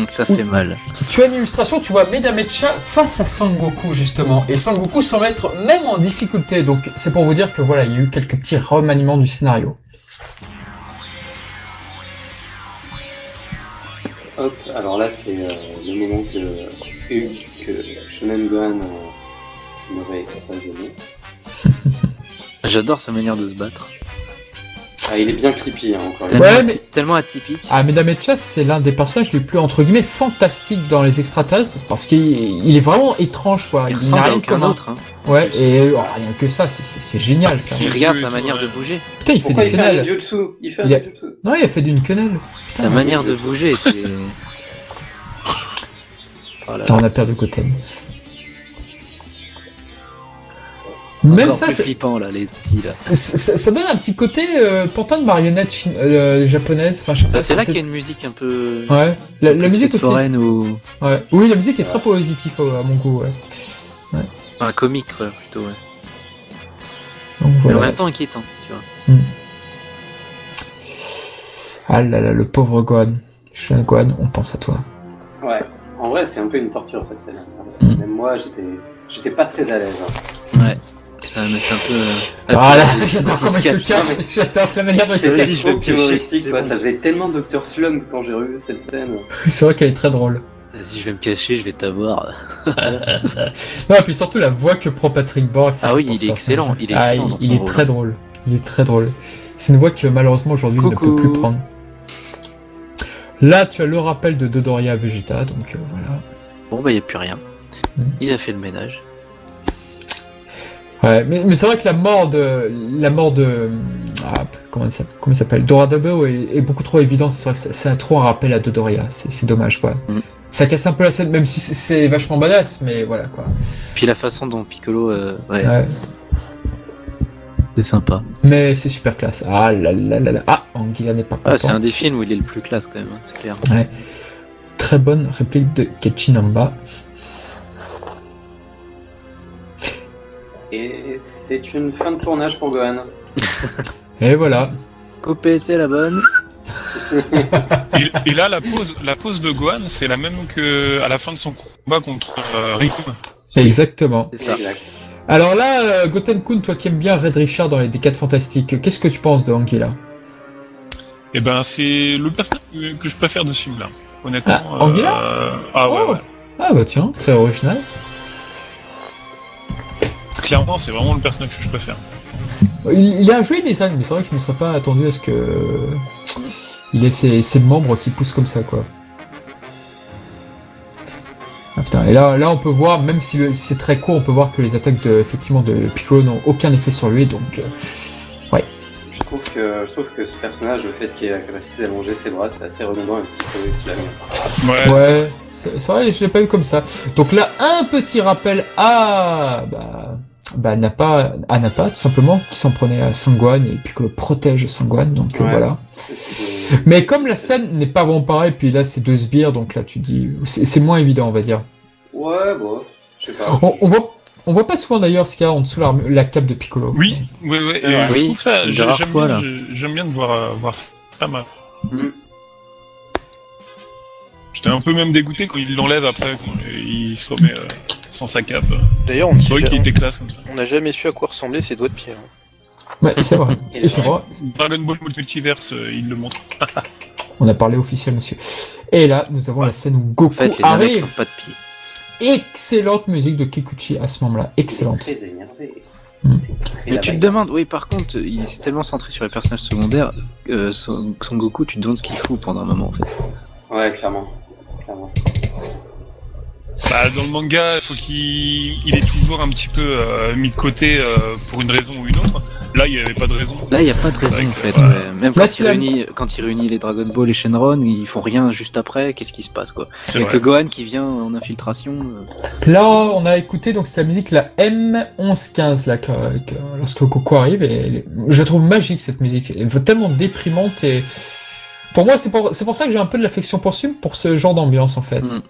ça fait mal. tu vois Medamecha face à Sangoku justement, et Sangoku semble être même en difficulté, donc c'est pour vous dire que voilà, il y a eu quelques petits remaniements du scénario. hop, alors là c'est le moment que Shonen Gohan n'aurait pas aimé. J'adore sa manière de se battre. Ah, il est bien creepy, hein, encore une Tellement, fois. Ouais, mais- tellement atypique. Ah, Medamecha, c'est l'un des personnages les plus entre guillemets fantastiques dans les extraterrestres, parce qu'il est vraiment étrange quoi, Il il n'a ressemble à rien de aucun commun. autre. Hein. Ouais, et rien que ça, c'est génial ça. Si. Regarde yeux sa et tout, manière ouais. de bouger. Putain, il fait Pourquoi des il fait un quenelles. ninjutsu? Il fait un Il a- ninjutsu. Non, il a fait d'une quenelle. Sa manière de bouger était. Oh là Putain, là. on a perdu Goten. Même Encore ça, plus flippant là, les petits là. ça donne un petit côté pourtant de marionnette japonaise. Enfin, je sais pas. Bah, c'est là c'est- qu'il y a une musique un peu. Ouais, la musique aussi. foraine ou. Ouais. Oui, la musique est très positive à mon goût. Ouais. Enfin, comique, quoi, plutôt, ouais. Donc, Mais en voilà. même temps inquiétant, tu vois. Ah là là, le pauvre Gohan. Je suis un Gohan, on pense à toi. Ouais, en vrai c'est un peu une torture cette scène. Mm. Même moi j'étais pas très à l'aise. Hein. Ouais. Ça, mais c'est un peu. Voilà, petit j'adore comment il se sketch. cache. J'adore la manière dont il se C'était cache. je vais me trop cacher, humoristique, c'est quoi. bon. Ça faisait tellement Dr Slump quand j'ai revu cette scène. C'est vrai qu'elle est très drôle. Vas-y, je vais me cacher, je vais t'avoir. Non, et puis surtout la voix que prend Patrick Borg. Ah oui, pour il ce est personnage. excellent, il est Ah, excellent dans il son est rôle. très drôle. Il est très drôle. C'est une voix que malheureusement aujourd'hui il ne Coucou. peut plus prendre. Là, tu as le rappel de Dodoria Vegeta, donc voilà. Bon, bah, y a plus rien. Mm. Il a fait le ménage. Ouais, mais c'est vrai que la mort de comment il s'appelle Doradabo est beaucoup trop évidente. C'est vrai que c'est trop un rappel à Dodoria. C'est dommage quoi. Mm. Ça casse un peu la scène, même si c'est vachement badass, mais voilà quoi. Puis la façon dont Piccolo. Ouais, Ouais. c'est sympa. Mais c'est super classe. Ah là là là là. Ah, Anguilla n'est pas content. Ah, c'est un des films où il est le plus classe quand même, hein, c'est clair. Ouais. Très bonne réplique de Ketchinamba. Et c'est une fin de tournage pour Gohan. Et voilà. Copé, c'est la bonne. Et là, la pose de Gohan, c'est la même que à la fin de son combat contre Riku. Exactement. C'est ça. Exact. Alors là, Goten-kun, toi qui aimes bien Red Richard dans les Décades Fantastiques, qu'est-ce que tu penses de Anguilla? Et ben, c'est le personnage que je préfère de ce film-là. Honnêtement. Ah, Anguilla Ah ouais, Oh. ouais. Ah bah tiens, c'est original. Clairement, c'est vraiment le personnage que je préfère. Il a un joli design, mais c'est vrai que je ne me serais pas attendu à ce que il ait ses membres qui poussent comme ça, quoi. Ah putain, et là on peut voir, même si c'est très court, on peut voir que les attaques effectivement de Piccolo n'ont aucun effet sur lui, donc Je trouve que ce personnage, le fait qu'il ait la capacité d'allonger ses bras, c'est assez redondant avec Piccolo et Slime. Ouais. ouais, c'est vrai, je l'ai pas eu comme ça. Donc là, un petit rappel à Nappa, tout simplement, qui s'en prenait à Sangohan, et Piccolo protège Sangohan, donc Ouais. voilà. Mais comme la scène n'est pas vraiment pareille, puis là c'est deux sbires, donc là tu dis, c'est moins évident, on va dire. Ouais, bon, je sais pas. On voit pas souvent d'ailleurs ce qu'il y a en dessous la cape de Piccolo. Oui, ouais. C'est Et vrai. je Oui, trouve ça, c'est une des rares fois, là. j'aime bien de voir ça. Pas mal. Mm. J'étais un peu même dégoûté quand il l'enlève après, quand il se remet sans sa cape. D'ailleurs, on ne C'est sait vrai qu'il jamais- était classe comme ça. on n'a jamais su à quoi ressemblaient ses doigts de pied. Hein. Ouais, c'est vrai. Et c'est vrai. Dragon Ball Multiverse, il le montre. On a parlé officiel, monsieur. Et là, nous avons la scène où En Goku fait, les namettes arrive. n'ont pas de pied. Excellente musique de Kikuchi à ce moment-là. Excellente. Très énervé. C'est très Mais la tu te bagarre. demandes, oui, par contre, il s'est tellement centré sur les personnages secondaires, Son Goku, tu te demandes ce qu'il fout pendant un moment en fait. Ouais, clairement. Clairement. Bah, dans le manga, il faut il est toujours un petit peu mis de côté pour une raison ou une autre. Là, il n'y avait pas de raison. Là, il n'y a pas de C'est raison vrai en que, fait. ouais. Ouais. Même Là, quand il réunit les Dragon Ball et Shenron, ils font rien juste après. Qu'est-ce qui se passe quoi? C'est Avec vrai. le Gohan qui vient en infiltration. Là, on a écouté donc c'est la musique la M1115 là lorsque Goku arrive et je la trouve magique cette musique, elle est tellement déprimante et pour moi c'est pour ça que j'ai un peu de l'affection pour ce genre d'ambiance en fait. Mm.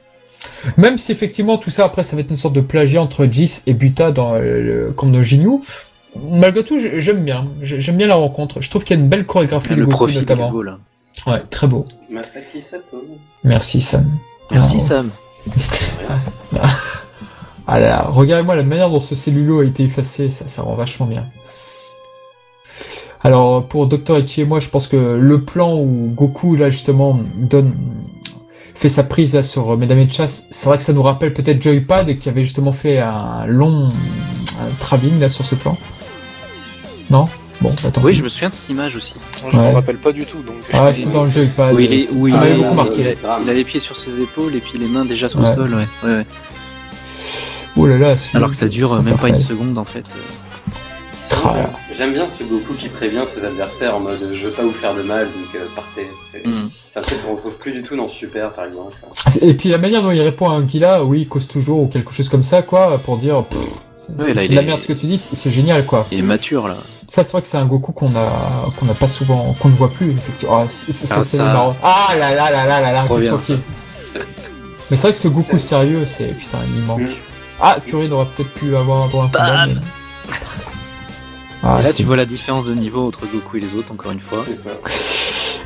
Même si effectivement tout ça après ça va être une sorte de plagiat entre Jis et Buta comme dans Ginyu, malgré tout j'aime bien la rencontre. Je trouve qu'il y a une belle chorégraphie de Le Goku profil notamment. du beau là. Ouais, très beau. Masaki Sato. Merci Sam. Merci Ah, Sam. Ah là là, regardez-moi la manière dont ce cellulo a été effacé, ça rend vachement bien. Alors pour Dr. Ichi et moi, je pense que le plan où Goku là justement fait sa prise là sur Mesdames et Chasse, c'est vrai que ça nous rappelle peut-être Joypad qui avait justement fait un travelling là sur ce plan. Non? Bon, bah tant Oui, pis. je me souviens de cette image aussi. Je Ouais. me rappelle pas du tout. Donc, Ah, c'était dans le Joypad. Où il est, où ça il, m'avait est- beaucoup marqué. il a les pieds sur ses épaules et puis les mains déjà sur Ouais. le sol, ouais. Oh là là, celui-là, Alors que ça dure c'est même pas une parfait. seconde en fait. Sinon, Ah là. j'aime bien ce Goku qui prévient ses adversaires en mode je veux pas vous faire de mal, donc partez. C'est un truc qu'on retrouve plus du tout dans Super par exemple. Et puis la manière dont il répond à Anguilla, oui, il cause toujours ou quelque chose comme ça, quoi, pour dire Ouais, là, c'est il de la est- merde ce que tu dis, c'est génial, quoi. Il est mature là. Ça, c'est vrai que c'est un Goku qu'on n'a pas souvent, qu'on ne voit plus, effectivement. Ah, Ah, c'est ça- marrant. Ah là là là là là là, Trop qu'est-ce bien, qu'on kiffe. C'est- Mais c'est vrai que ce Goku sérieux, c'est putain, il manque. Mm. Ah, Kuririn aurait peut-être pu avoir un droit un peu Bam mais... Ah, et là, c'est- tu vois la différence de niveau entre Goku et les autres, encore une fois. C'est ça.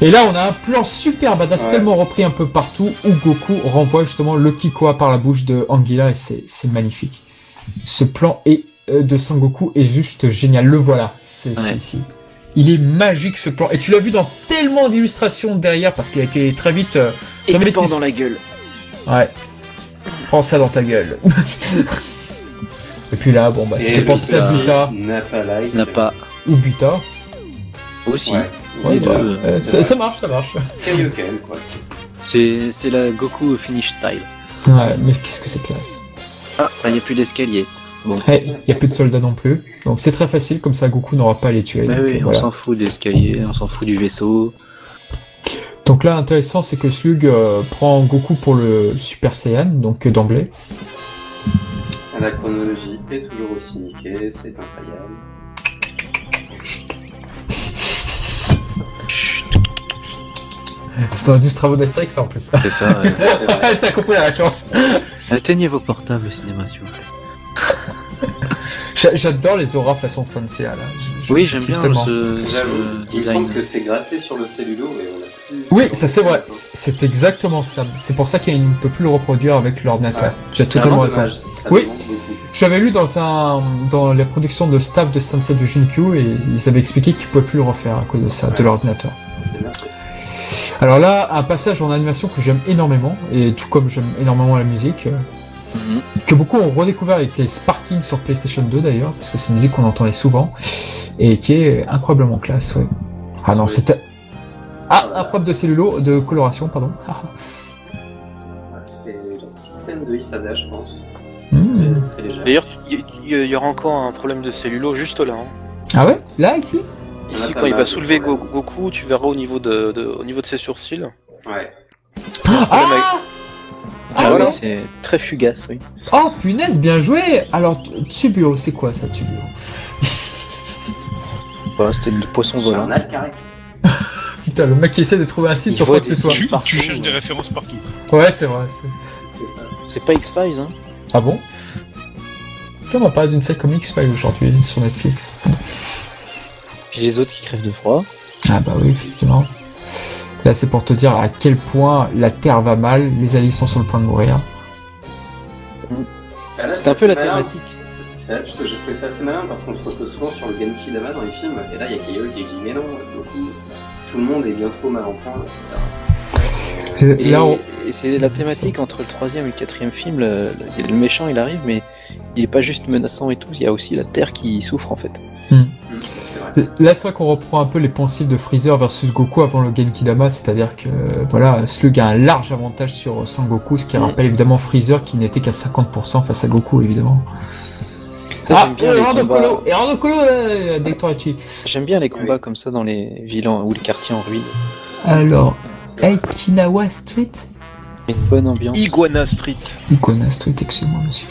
Et là, on a un plan super badass, Ouais. tellement repris un peu partout, où Goku renvoie justement le Kikoa par la bouche de Anguilla, et c'est magnifique. Ce plan de Sangoku est juste génial. Le voilà, c'est Ouais. celui-ci. Il est magique ce plan, et tu l'as vu dans tellement d'illustrations derrière, parce qu'il a été très vite... Et jamais pan été- dans la gueule. Ouais. Prends ça dans ta gueule. Et puis là, bon, bah, ça fait penser à Buta, Nappa Light. N'a pas ou Buta. aussi. Ouais. Ouais, Les voilà. deux. C'est Ça marche, ça marche. Kaioken, quoi. C'est la Goku finish style. Ouais, mais qu'est-ce que c'est classe. Ah, il n'y a plus d'escalier. Bon. Il n'y a plus de soldats non plus. Donc c'est très facile, comme ça Goku n'aura pas à les tuer. Bah donc, oui, on voilà. s'en fout des escaliers, on s'en fout du vaisseau. Donc là, intéressant, c'est que Slug prend Goku pour le Super Saiyan, donc d'emblée. La chronologie est toujours aussi niquée, c'est un Saiyan. C'est dans 12 travaux d'Astérix, ça en plus. C'est ça. C'est vrai. T'as compris la référence. Atteignez vos portables au cinéma, s'il vous plaît. J'adore les auras façon Sensei, là. Oui, j'aime bien Justement. ce J'avoue, il me design. semble que c'est gratté sur le cellulo et on a plus. Oui, ça c'est vrai. C'est exactement ça. C'est pour ça qu'il ne peut plus le reproduire avec l'ordinateur. Ouais. Tu as C'est totalement vraiment raison. dommage, ça Oui. me manque beaucoup. J'avais lu dans les productions de staff de Sensei de Jinkyu et ils avaient expliqué qu'ils ne pouvaient plus le refaire à cause de ça, de Ouais. l'ordinateur. C'est bien fait. Alors là, un passage en animation que j'aime énormément, et tout comme j'aime énormément la musique, Mhm. que beaucoup ont redécouvert avec les Sparking sur PlayStation 2 d'ailleurs, parce que c'est une musique qu'on entendait souvent, et qui est incroyablement classe, ouais. Ah non, Oui. c'était... Ah, un problème de cellulo, de coloration, pardon. Ah, Voilà, c'était la petite scène de Isada, je pense. hmm. Très légère. D'ailleurs, il y aura encore un problème de cellulo juste là. Hein. Ah ouais? Là, ici? Il y en a Ici, pas quand il mal va de soulever problèmes. Goku, tu verras au niveau de ses sourcils. Ouais. Ah Ah voilà. oui, c'est très fugace, oui. Oh, punaise, bien joué! Alors, Tsubuo, c'est quoi ça, Tsubuo? Ouais, c'était le poisson Sur volant. un Alcaret. Putain, le mec qui essaie de trouver un site Il sur voit quoi que ce des- soit. Tu Partout, cherches ouais. des références partout. Ouais, c'est vrai. C'est ça. C'est pas X-Files, hein. Ah bon? Tiens, on va parler d'une série comme X-Files aujourd'hui sur Netflix. Puis les autres qui crèvent de froid. Ah bah oui, effectivement. Là, c'est pour te dire à quel point la Terre va mal, les alliés sont sur le point de mourir. Ah, là, C'est un peu la malin. thématique. J'ai trouvé ça assez malin parce qu'on se repose souvent sur le Genki Dama dans les films, et là il y a Kaio qui dit mais non, Goku, tout le monde est bien trop mal en point, etc. Et, Là, on... et c'est la thématique entre le troisième et le quatrième film. Le méchant, il arrive, mais il est pas juste menaçant et tout, il y a aussi la Terre qui souffre en fait. C'est vrai. Là, c'est vrai qu'on reprend un peu les poncifs de Freezer versus Goku avant le Genkidama, c'est-à-dire que voilà, Slug a un large avantage sur Sangoku, ce qui rappelle évidemment Freezer qui n'était qu'à 50% face à Goku, évidemment. Ça, j'aime bien les combats. Erreur de Colo, Dektorachi. J'aime bien les combats comme ça dans les villes ou les quartiers en ruine. Alors, Aikinawa Street Une bonne ambiance. Iguana Street. Iguana Street, excusez-moi, monsieur.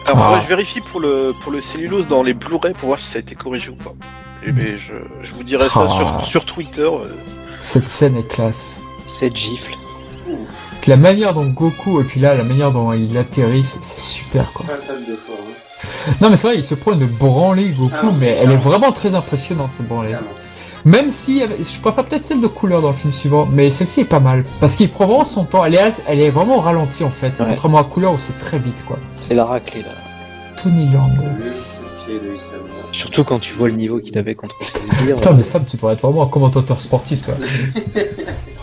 Alors, Ah. je vérifie pour le cellulose dans les Blu-ray pour voir si ça a été corrigé ou pas. Et ben, je vous dirai ça sur Twitter. Cette scène est classe. Cette gifle. La manière dont Goku, et puis là, la manière dont il atterrit, c'est super, quoi. Pas table de fois. Hein. Non, mais c'est vrai, il se prend une branlée, Goku, Ah, mais elle est clairement. vraiment très impressionnante, cette branlée. Clairement. Même si, je préfère peut-être celle de couleur dans le film suivant, mais celle-ci est pas mal. Parce qu'il prend vraiment son temps, elle est vraiment ralentie, en fait. Ouais. Contrairement à couleur où c'est très vite, quoi. C'est la raclée là. Tony Land. Le coup de pied de Isama. Surtout quand tu vois le niveau qu'il avait contre ses sbires. Putain, mais Sam, tu devrais être vraiment un commentateur sportif, toi.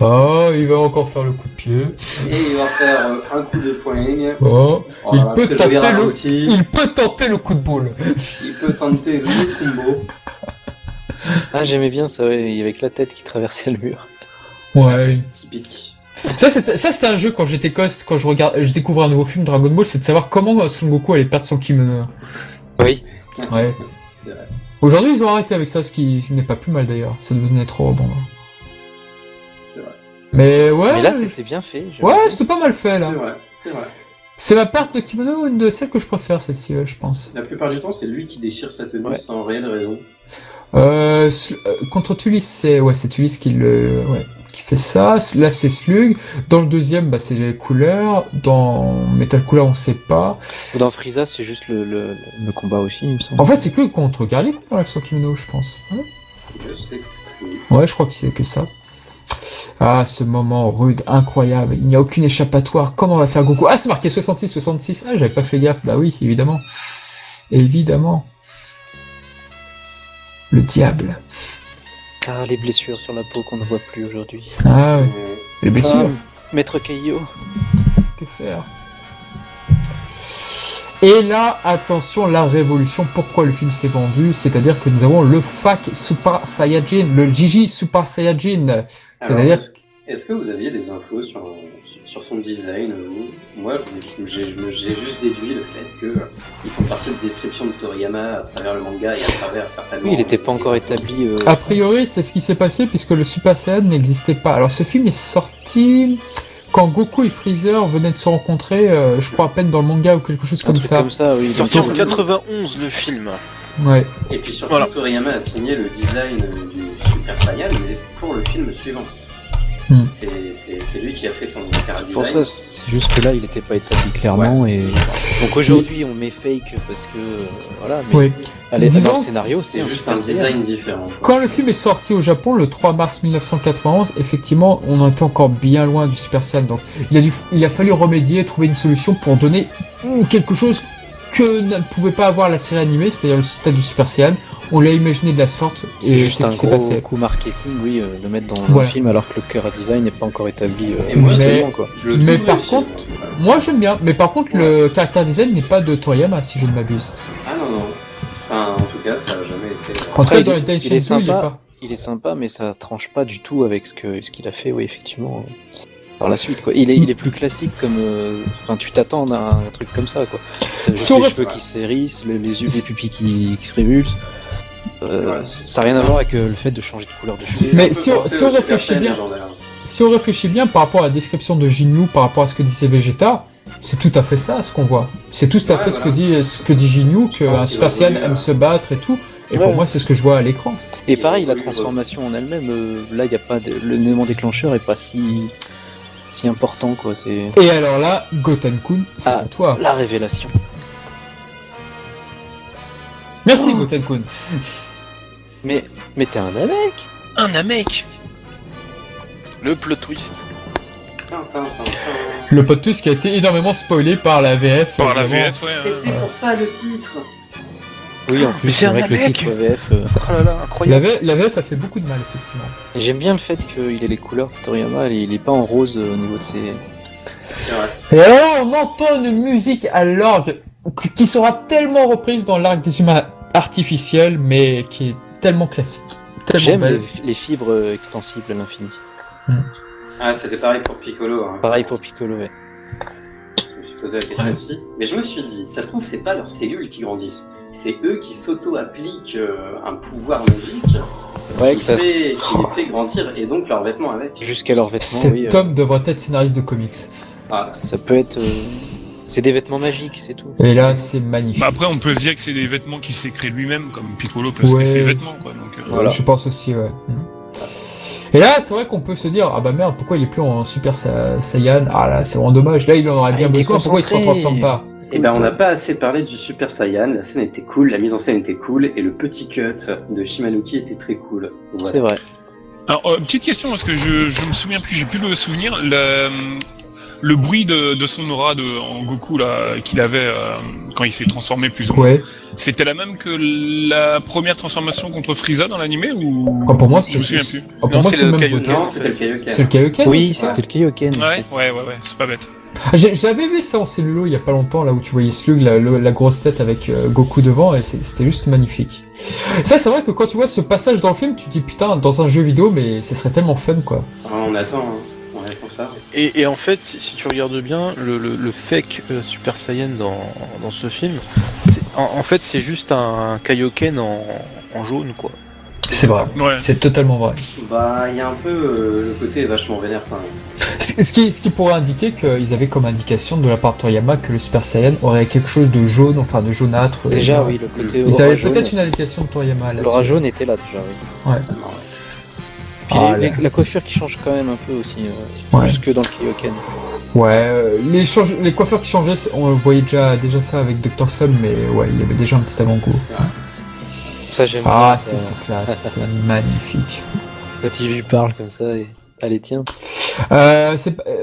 Oh, il va encore faire le coup de pied. Et il va faire un coup de poing. Oh, Oh il là là, peut très tenter joli le... ralenti. Il peut tenter le coup de boule. Il peut tenter le combo. Ah, j'aimais bien ça, ouais, avec la tête qui traversait le mur. Ouais. Typique. Ça, c'était un jeu quand j'étais gosse, quand je découvrais un nouveau film Dragon Ball, c'est de savoir comment Son Goku allait perdre son kimono. Oui. Ouais. C'est vrai. Aujourd'hui, ils ont arrêté avec ça, ce qui n'est pas plus mal d'ailleurs. Ça devenait trop rebondant. C'est vrai. Mais ouais. Mais là, c'était bien fait. Ouais, c'était pas mal fait là. C'est vrai. C'est vrai. C'est ma perte de kimono, une de celles que je préfère, celle-ci, je pense. La plupart du temps, c'est lui qui déchire sa tenue Ouais. sans réelle raison. Contre Tulis, c'est Tulis qui fait ça. Là, c'est Slug. Dans le deuxième, c'est les couleurs. Dans Metal Couleur, on sait pas. Dans Frieza, c'est juste le combat aussi, il me semble. En fait, c'est que contre Garlic qu'on enlève son kimono, je pense. Ouais. Je sais plus. Ouais, je crois que c'est que ça. Ah, ce moment rude, incroyable. Il n'y a aucune échappatoire. Comment on va faire Goku? Ah, c'est marqué 66. Ah, j'avais pas fait gaffe. Bah oui, évidemment. Évidemment. Le diable. Ah, les blessures sur la peau qu'on ne voit plus aujourd'hui. Ah ouais. Les blessures. Maître Kaio. Que faire? Et là, attention, la révolution. Pourquoi le film s'est vendu? C'est-à-dire que nous avons le FAK Super Saiyajin, le Gigi Super Saiyajin. Alors, C'est-à-dire... est-ce que vous aviez des infos sur son design Moi, j'ai juste déduit le fait qu'ils font partie de description de Toriyama à travers le manga et à travers certainement... Oui, il n'était pas encore établi. A priori, c'est ce qui s'est passé puisque le Super Saiyan n'existait pas. Alors, ce film est sorti quand Goku et Freezer venaient de se rencontrer, je crois à peine dans le manga ou quelque chose Un comme truc ça. comme ça, oui. Sorti en 91 le film. Ouais. Et puis surtout, Voilà. Toriyama a signé le design du Super Saiyan, mais pour le film suivant. Hmm. C'est lui qui a fait son chara Pour design. ça, c'est juste que là, il n'était pas établi clairement. Et... Donc aujourd'hui, on met fake parce que. Voilà, mais Oui. allez, Disons dans le scénario, C'est c'est juste un design différent. quoi. Quand le film est sorti au Japon le 3 mars 1991, effectivement, on en était encore bien loin du Super Saiyan. Donc, il a fallu remédier, trouver une solution pour donner quelque chose que ne pouvait pas avoir la série animée, c'est-à-dire le stade du Super Saiyan. On l'a imaginé de la sorte C'est et juste c'est ce un qui s'est gros passé. coup marketing, oui, de mettre dans Voilà. le film alors que le chara design n'est pas encore établi. Et moi, officiellement, quoi. Je le Mais trouve par réussi, contre- en tout cas. Moi j'aime bien, mais par contre le caractère design n'est pas de Toriyama si je ne m'abuse. Ah non. Enfin, en tout cas, ça a jamais été... En tout cas il dans est- les il Daishin est 2, il est sympa. pas. Il est sympa, mais ça tranche pas du tout avec ce qu'il a fait, oui, effectivement. Par la suite, quoi. Il est plus classique comme. Enfin, tu t'attends à un truc comme ça, quoi. T'as juste Si on les ref- cheveux qui s'hérissent, les yeux, les pupilles qui se révulsent. vrai. Ça n'a rien à voir avec le fait de changer de couleur de cheveux. Mais Un peu si on- pensé si on au Super réfléchit Saiyan bien- légendaire. Si on réfléchit bien par rapport à la description de Jinyu, par rapport à ce que disait Vegeta, c'est tout à fait ça ce qu'on voit. C'est tout à Ouais, fait voilà. ce que dit Jinyu, Je pense qu'un qu'ils Super ont Saiyan voulu, aime se battre et tout. Et Ouais. pour moi, c'est ce que je vois à l'écran. Et pareil, la Oui, transformation en elle-même, là, il y a pas l'élément déclencheur est pas si important, quoi. C'est Et alors là, Goten-kun, c'est Ah. à toi. la révélation. Merci Oh. Goten-kun. Mais t'es un mec. Un Namek. Le plot twist. Tintin. Le plot twist qui a été énormément spoilé par la VF. Par la évidemment. VF, ouais. C'était pour ça le titre. Oui, en plus, Mais c'est c'est un vrai que le mec. titre VF. Oh là là, incroyable. La VF a fait beaucoup de mal, effectivement. Et j'aime bien le fait qu'il ait les couleurs de Toriyama, il est pas en rose au niveau de ses. C'est vrai. Et alors, on entend une musique à l'orgue. qui sera tellement reprise dans l'arc des humains artificiels, mais qui est tellement classique. Tellement J'aime belle. les fibres extensibles à l'infini. Ah, c'était pareil pour Piccolo. Hein. Pareil pour Piccolo, ouais. Je me suis posé la question Ouais. aussi. Mais je me suis dit, ça se trouve, c'est pas leurs cellules qui grandissent. C'est eux qui s'auto-appliquent un pouvoir magique Ouais, qui, que ça- qui les fait grandir et donc leurs vêtements avec. Jusqu'à leurs vêtements, Cet oui. homme devrait être scénariste de comics. Ah, Ça peut être... C'est des vêtements magiques, c'est tout. Et là, c'est magnifique. Bah après, on peut se dire que c'est des vêtements qu'il s'est créé lui-même, comme Piccolo peut se Ouais. créer ses vêtements, quoi. Donc, Voilà. Je pense aussi, ouais. Et là, c'est vrai qu'on peut se dire, ah bah merde, pourquoi il est plus en Super Saiyan? Ah là, c'est vraiment dommage. Là, il en aurait Ah, bien il était besoin. Pourquoi il se concentré. transforme pas? et ben on n'a pas assez parlé du Super Saiyan, la scène était cool, la mise en scène était cool, et le petit cut de Shimanuki était très cool. Voilà. C'est vrai. Alors, petite question, parce que je me souviens plus, j'ai plus le souvenir. Le bruit de son aura en Goku là qu'il avait quand il s'est transformé plus ou moins, Ouais. c'était la même que la première transformation contre Frieza dans l'animé ou Ah, pour moi, je me souviens plus. Ah, pour Non, moi, c'est c'est le le même Kaioken. bruit. Non, c'était le Kaioken. C'est le Kaioken? Oui, c'est ça c'était le Kaioken. Ouais, c'est pas bête. Ah, j'avais vu ça en cellulo il y a pas longtemps, là où tu voyais Slug, la grosse tête avec Goku devant, et c'était juste magnifique. Ça, c'est vrai que quand tu vois ce passage dans le film, tu te dis putain, dans un jeu vidéo, mais ce serait tellement fun, quoi. Ah, on attend ça. Et en fait, si tu regardes bien, le fake Super Saiyan dans ce film, en fait, c'est juste un Kaioken en jaune, quoi. C'est vrai. Ouais. C'est totalement vrai. Bah, il y a un peu le côté vachement vénère quand même. Ce qui pourrait indiquer qu'ils avaient comme indication de la part de Toriyama que le Super Saiyan aurait quelque chose de jaune, enfin de jaunâtre. Déjà, Et, oui, le côté Ils aura avaient jaune. peut-être une indication de Toriyama là-dessus. L'aura jaune était là, déjà, oui. Puis Ah, la coiffure qui change quand même un peu aussi, Ouais. plus que dans le Kaioken. Ouais, les coiffeurs qui changeaient, on voyait déjà ça avec Dr. Stone, mais ouais, il y avait déjà un petit avant-goût. Ça, j'aime Ah, bien. ça. c'est classe, c'est magnifique. Quand il lui parle comme ça, et... allez, tiens.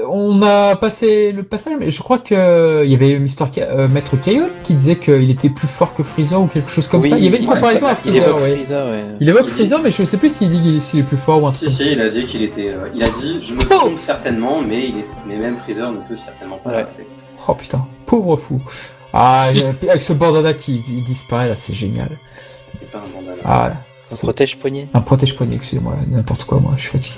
On a passé le passage, mais je crois que il y avait Maître Kaio qui disait qu'il était plus fort que Freezer ou quelque chose comme Oui, ça. Il y avait une ouais, comparaison à Il Freezer, évoque ouais. Freezer, ouais. Il évoque Il Freezer, mais je sais plus s'il est plus fort ou un truc. Si, il a dit qu'il était. Il a dit, je me trompe certainement, mais même Freezer ne peut certainement pas Ouais. l'arrêter. Oh putain, pauvre fou. Ah, avec ce bandana qui disparaît là, c'est génial. C'est pas un bandana. Ah, là, Un c'est protège-poignet. un protège-poignet, excusez-moi, n'importe quoi, moi, je suis fatigué.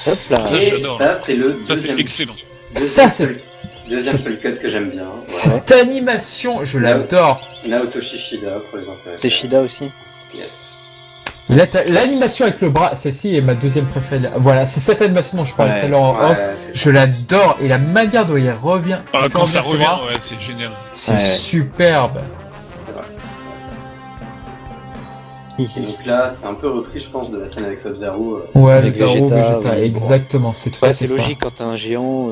Hop là. Ça, Et j'adore. ça, c'est le Ça, c'est deuxième, excellent. Ça, c'est- deuxième seul cut que j'aime bien. Cette animation, je l'adore. Naoto Shishida pour les intéressés. C'est Shida aussi. Yes. Et là, l'animation avec le bras, celle-ci est ma deuxième préférée. Voilà, c'est cette animation dont je parlais Ouais. tout à l'heure en off. Ouais, c'est ça. Je l'adore, et la manière dont il revient. Ah, quand ça sur revient, moi, ouais, c'est génial. c'est Ouais. superbe. C'est vrai. Et donc là, c'est un peu repris, je pense, de la scène avec Love-Zero. Ouais, Avec le Zaro Vegeta, Vegeta, oui. exactement, c'est tout à Ouais, fait c'est ça. logique quand t'as un géant,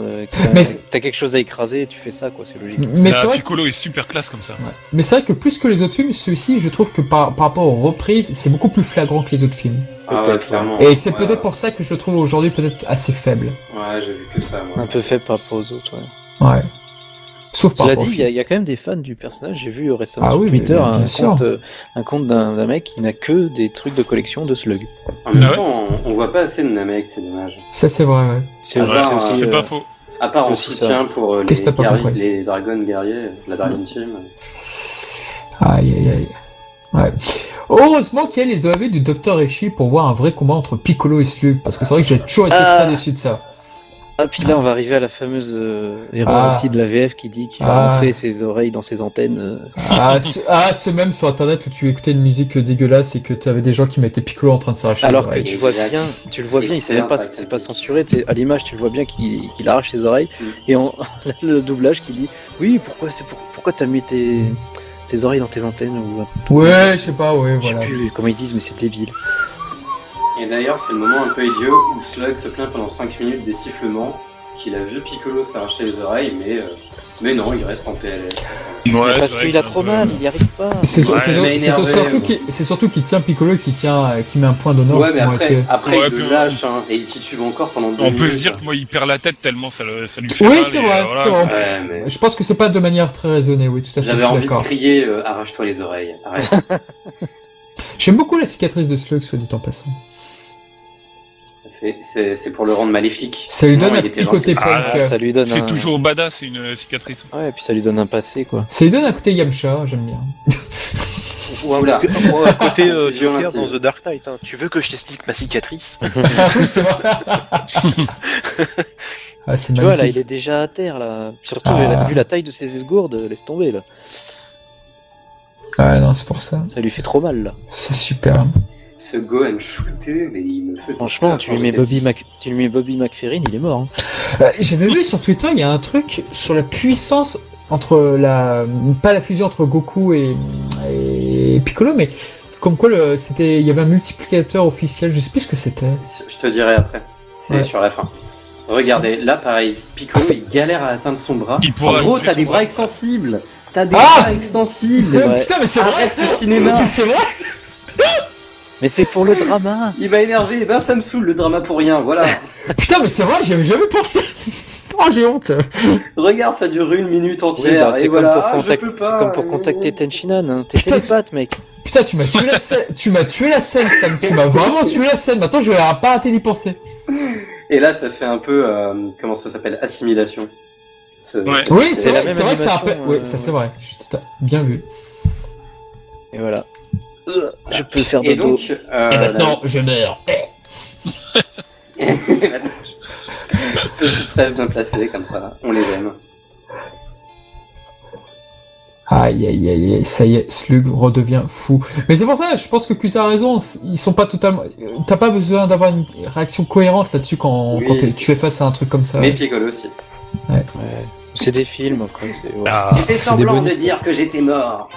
Mais t'as quelque chose à écraser, tu fais ça, quoi, c'est logique. Mais Là, c'est vrai, Piccolo est super classe comme ça. mais c'est vrai que plus que les autres films, celui-ci, je trouve que par rapport aux reprises, c'est beaucoup plus flagrant que les autres films. Ah ouais, Peut-être, clairement. Et c'est Ouais, peut-être pour ça que je le trouve aujourd'hui peut-être assez faible. Ouais, j'ai vu que ça, moi. Un peu fait par rapport aux autres, ouais. Ouais. Sauf par Cela rapport au dit, film. il y a quand même des fans du personnage. J'ai vu récemment Ah sur oui, Twitter mais bien sûr. un compte d'un mec qui n'a que des trucs de collection de Slug. En même Ah ouais temps, on voit pas assez de Namek, c'est dommage. Ça, c'est vrai, ouais. C'est Ah, Ouais, bah, aussi, c'est pas faux. À part C'est en aussi soutien pour Qu'est-ce que t'as pas compris les dragons guerriers, la Dragon Team. Aïe, aïe, aïe. Ouais. Heureusement qu'il y a les OAV du Dr. Eshi pour voir un vrai combat entre Piccolo et Slug, parce que c'est vrai que j'ai toujours été Ah. très déçu de ça. Ah, puis là, on va arriver à la fameuse erreur Ah. aussi de la VF qui dit qu'il Ah. va rentrer ses oreilles dans ses antennes. Ce même sur internet où tu écoutais une musique dégueulasse et que tu avais des gens qui mettaient Piccolo en train de s'arracher Alors les que oreilles. tu vois Exact. bien, il c'est même pas, c'est pas Excellent. censuré, à l'image, tu le vois bien qu'il arrache ses oreilles. Mm. Et le doublage qui dit, oui, pourquoi t'as mis tes oreilles dans tes antennes ou Ouais, je sais pas, ouais, Je sais voilà. plus comment ils disent, mais c'est débile. Et d'ailleurs, c'est le moment un peu idiot où Slug se plaint pendant 5 minutes des sifflements, qu'il a vu Piccolo s'arracher les oreilles, mais non, il reste en PLS. Ouais, Mais c'est parce vrai qu'il que a c'est trop un peu- mal, il y arrive pas. C'est Ouais, c'est surtout qu'il tient Piccolo et qui met un point d'honneur. Ouais, mais justement, après Ouais, il puis le lâche, hein, et il titube encore pendant 2 On minutes. peut se dire que moi, il perd la tête tellement ça lui fait Oui, mal. c'est et, vrai, voilà. c'est vrai. Ouais, mais Je pense que c'est pas de manière très raisonnée, oui, tout à fait, je j'avais suis envie de d'accord. crier arrache-toi les oreilles. Arrête. J'aime beaucoup la cicatrice de Slug, soit dit en passant. C'est pour le rendre maléfique. Ça lui Sinon, donne un il était petit côté gentil. punk. Ah, Ça lui donne C'est un... toujours badass, c'est une cicatrice. Ouais, et puis ça lui donne un passé, quoi. Ça lui donne un côté Yamcha, j'aime bien. Ou Oula. à côté Violent Joker intime. dans The Dark Knight. Hein. Tu veux que je t'explique ma cicatrice? Oui, c'est vrai. Ah, c'est Tu vois, là, magnifique. il est déjà à terre, là. Surtout, Ah. vu la taille de ses esgourdes, laisse tomber, là. Ouais, non, c'est pour ça. Ça lui fait trop mal, là. C'est super. Ce Gohan shooté, mais il me fait Franchement, peur tu quand lui mets j'étais petit. tu lui mets Bobby McFerrin, il est mort. Hein. J'avais vu sur Twitter, il y a un truc sur la puissance entre la... Pas la fusion entre Goku et Piccolo, mais comme quoi il y avait un multiplicateur officiel, je sais plus ce que c'était. Je te dirai après. C'est Ouais. sur la fin. Regardez, là pareil, Piccolo il galère à atteindre son bras. Il En pourra gros, bouger t'as son des bras. bras extensibles. T'as des Ah bras extensibles. C'est vrai. Putain, mais c'est vrai. Arrête ce cinéma. C'est vrai. Mais c'est pour le drama. Il m'a énervé, eh ben ça me saoule le drama pour rien, voilà. Putain, mais c'est vrai, j'avais jamais pensé. Oh, j'ai honte. Regarde, ça dure 1 minute Oui, entière, bah, et c'est voilà, comme, je peux c'est pas. comme pour contacter Tenchinan. Hein. T'es Putain, télépathe, mec. Putain, tu m'as tué la scène. Tu m'as tué la scène, Sam. Tu m'as vraiment tué la scène. Maintenant, je vais pas arrêter d'y penser. Et là, ça fait un peu, comment ça s'appelle, assimilation. Ouais. Oui, C'est c'est la vrai, même c'est vrai que ça animation, rappelle. Oui, ça c'est vrai. Je suis tout à... Bien vu. Et voilà. Je peux faire Et dodo. donc, Et maintenant, je meurs. petite rêve bien placée, comme ça, on les aime. Aïe aïe aïe aïe, ça y est, Slug redevient fou. Mais c'est pour ça, je pense que Kus a raison, ils sont pas totalement... T'as pas besoin d'avoir une réaction cohérente là-dessus quand, Oui, tu c'est- fais face à un truc comme ça. Mais Piccolo aussi. Ouais. C'est des films, après. Ouais. Ah, Fais des semblant de bonus. dire que j'étais mort.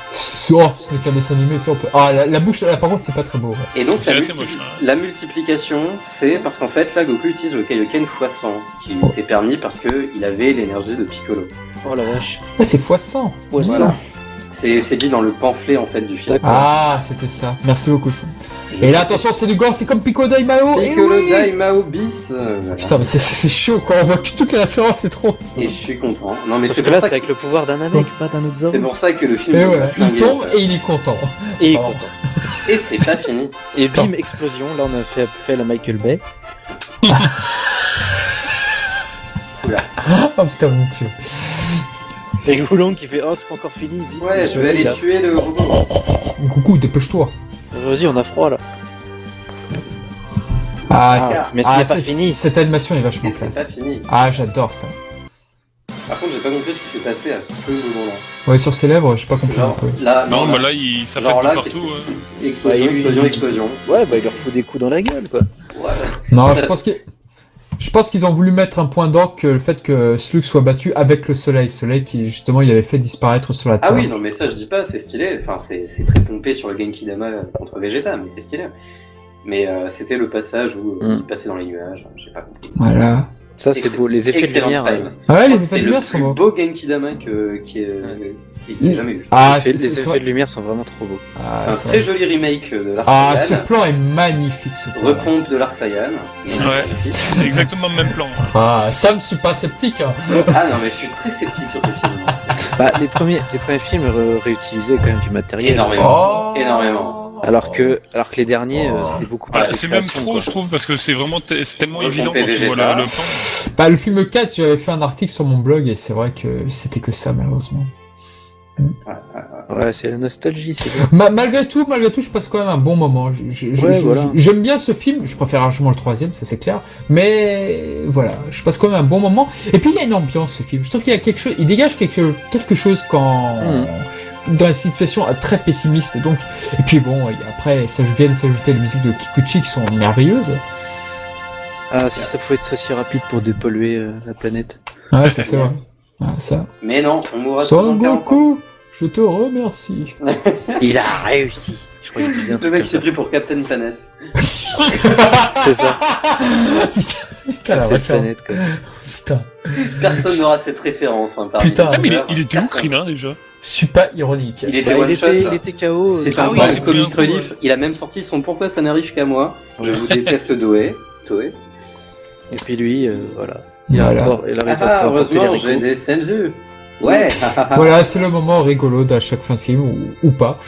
Oh, ce n'est qu'un dessin animé, tu sais, on peut... Ah, la bouche, là, par contre, c'est pas très beau. Ouais. Et donc C'est la, assez moche, hein. la multiplication, c'est parce qu'en fait là Goku utilise le Kaioken x100 qui lui était permis parce que il avait l'énergie de Piccolo. Oh la vache. Ah, c'est x100. Poisson. Voilà. C'est dit dans le pamphlet en fait du film. D'accord. Ah, c'était ça. Merci beaucoup, Sam. Et là, attention, c'est du gore, c'est comme Piccolo Daimao. Eh Piccolo oui. Daimao bis. Voilà. Putain, mais c'est chaud, quoi. On voit que toutes les références, c'est trop. Et je suis content. Non mais Sauf c'est que pour là, ça c'est avec le pouvoir d'un mec, pas d'un autre c'est Zoro. pour ça que le film Et m'a voilà, il flingué, tombe en fait. et il est content. Et il est Pardon. content. Et c'est pas fini. Et bim, explosion. Là, on a fait appel à Michael Bay. Oh putain, mon dieu. Et Goulon qui fait oh, c'est pas encore fini. Vite, Ouais, je vais aller là. tuer le robot. Coucou, dépêche-toi. Vas-y, on a froid là. Ah, mais ce n'est pas fini. Cette animation est vachement Et c'est pas classe. fini. Ah, j'adore ça. Par contre, j'ai pas compris ce qui s'est passé à ce moment-là. Ouais, sur ses lèvres, j'ai pas compris un Genre, peu. là, non, là, bah là, il s'appelle Genre là, partout. qu'est-ce ouais. explosion, Bah, il- explosion, explosion. Ouais, bah il leur fout des coups dans la gueule quoi. Voilà. Non, Ça- je pense qu'ils ont voulu mettre un point d'orgue que le fait que Slug soit battu avec le soleil. Soleil qui, justement, il avait fait disparaître sur la Terre. Ah oui, non, mais ça, je dis pas, c'est stylé. Enfin, c'est très pompé sur le Genki Dama contre Vegeta, mais c'est stylé. Mais c'était le passage où il passait dans les nuages, j'ai pas compris. Voilà. Ça c'est beau, les effets de Excellent lumière. frame. Ah ouais, les effets C'est de le lumière sont plus beaux. beau Genki Dama qui ait jamais eu. je trouve. Ah, Les c'est effets vrai. de lumière sont vraiment trop beaux. Ah, C'est un c'est très vrai. joli remake de l'Arc Ah, ce Saiyan. plan est magnifique, ce plan. Repompe de l'Arc Saiyan. Ouais, c'est exactement le même plan. ouais. Ah, Sam, je suis pas sceptique. Hein. Ah non, mais je suis très sceptique sur ce film. hein. Bah, les premiers films réutilisaient quand même du matériel. Énormément. Oh. Énormément. Alors que les derniers, Oh. c'était beaucoup Bah, plus. c'est même création, trop, quoi. je trouve, parce que c'est vraiment c'est tellement Repompé évident quand tu vois Vegeta. le plan. Bah, le film 4, j'avais fait un article sur mon blog et c'est vrai que c'était que ça, malheureusement. Ouais, c'est la nostalgie, c'est bien. Malgré tout, je passe quand même un bon moment. Voilà. J'aime bien ce film. Je préfère largement le troisième, ça c'est clair. Mais voilà, je passe quand même un bon moment. Et puis il y a une ambiance ce film. Je trouve qu'il y a quelque chose, il dégage quelque chose quand dans une situation très pessimiste. Donc et puis bon, après ça viennent s'ajouter les musiques de Kikuchi qui sont merveilleuses. Ah, si ça pouvait être aussi rapide pour dépolluer la planète. Ouais, ça c'est vrai. Yes. Ah, ça. Mais non, on mourra tous Son en 40 ans. Goku, je te remercie. Il a réussi. Je crois qu'il disait un Le truc mec comme s'est ça. pris pour Captain Planet. C'est ça. Putain, la Cette référence. planète, quoi. Putain. Personne n'aura cette référence. Hein, parmi Putain. les Ah, mais joueurs. il était où, Personne. Krillin, déjà? Je suis pas ironique. Il était Bah, one shot. il était KO. C'est Ah un oui, bon c'est comic bien cool, relief. Il a même sorti son Pourquoi ça n'arrive qu'à moi. Je vous déteste Toei. Et puis lui, voilà. Il Voilà. arrive à Ah, pas porter les heureusement, j'ai rigots. des Senju. Ouais. Voilà, c'est le moment rigolo d'à chaque fin de film, ou pas.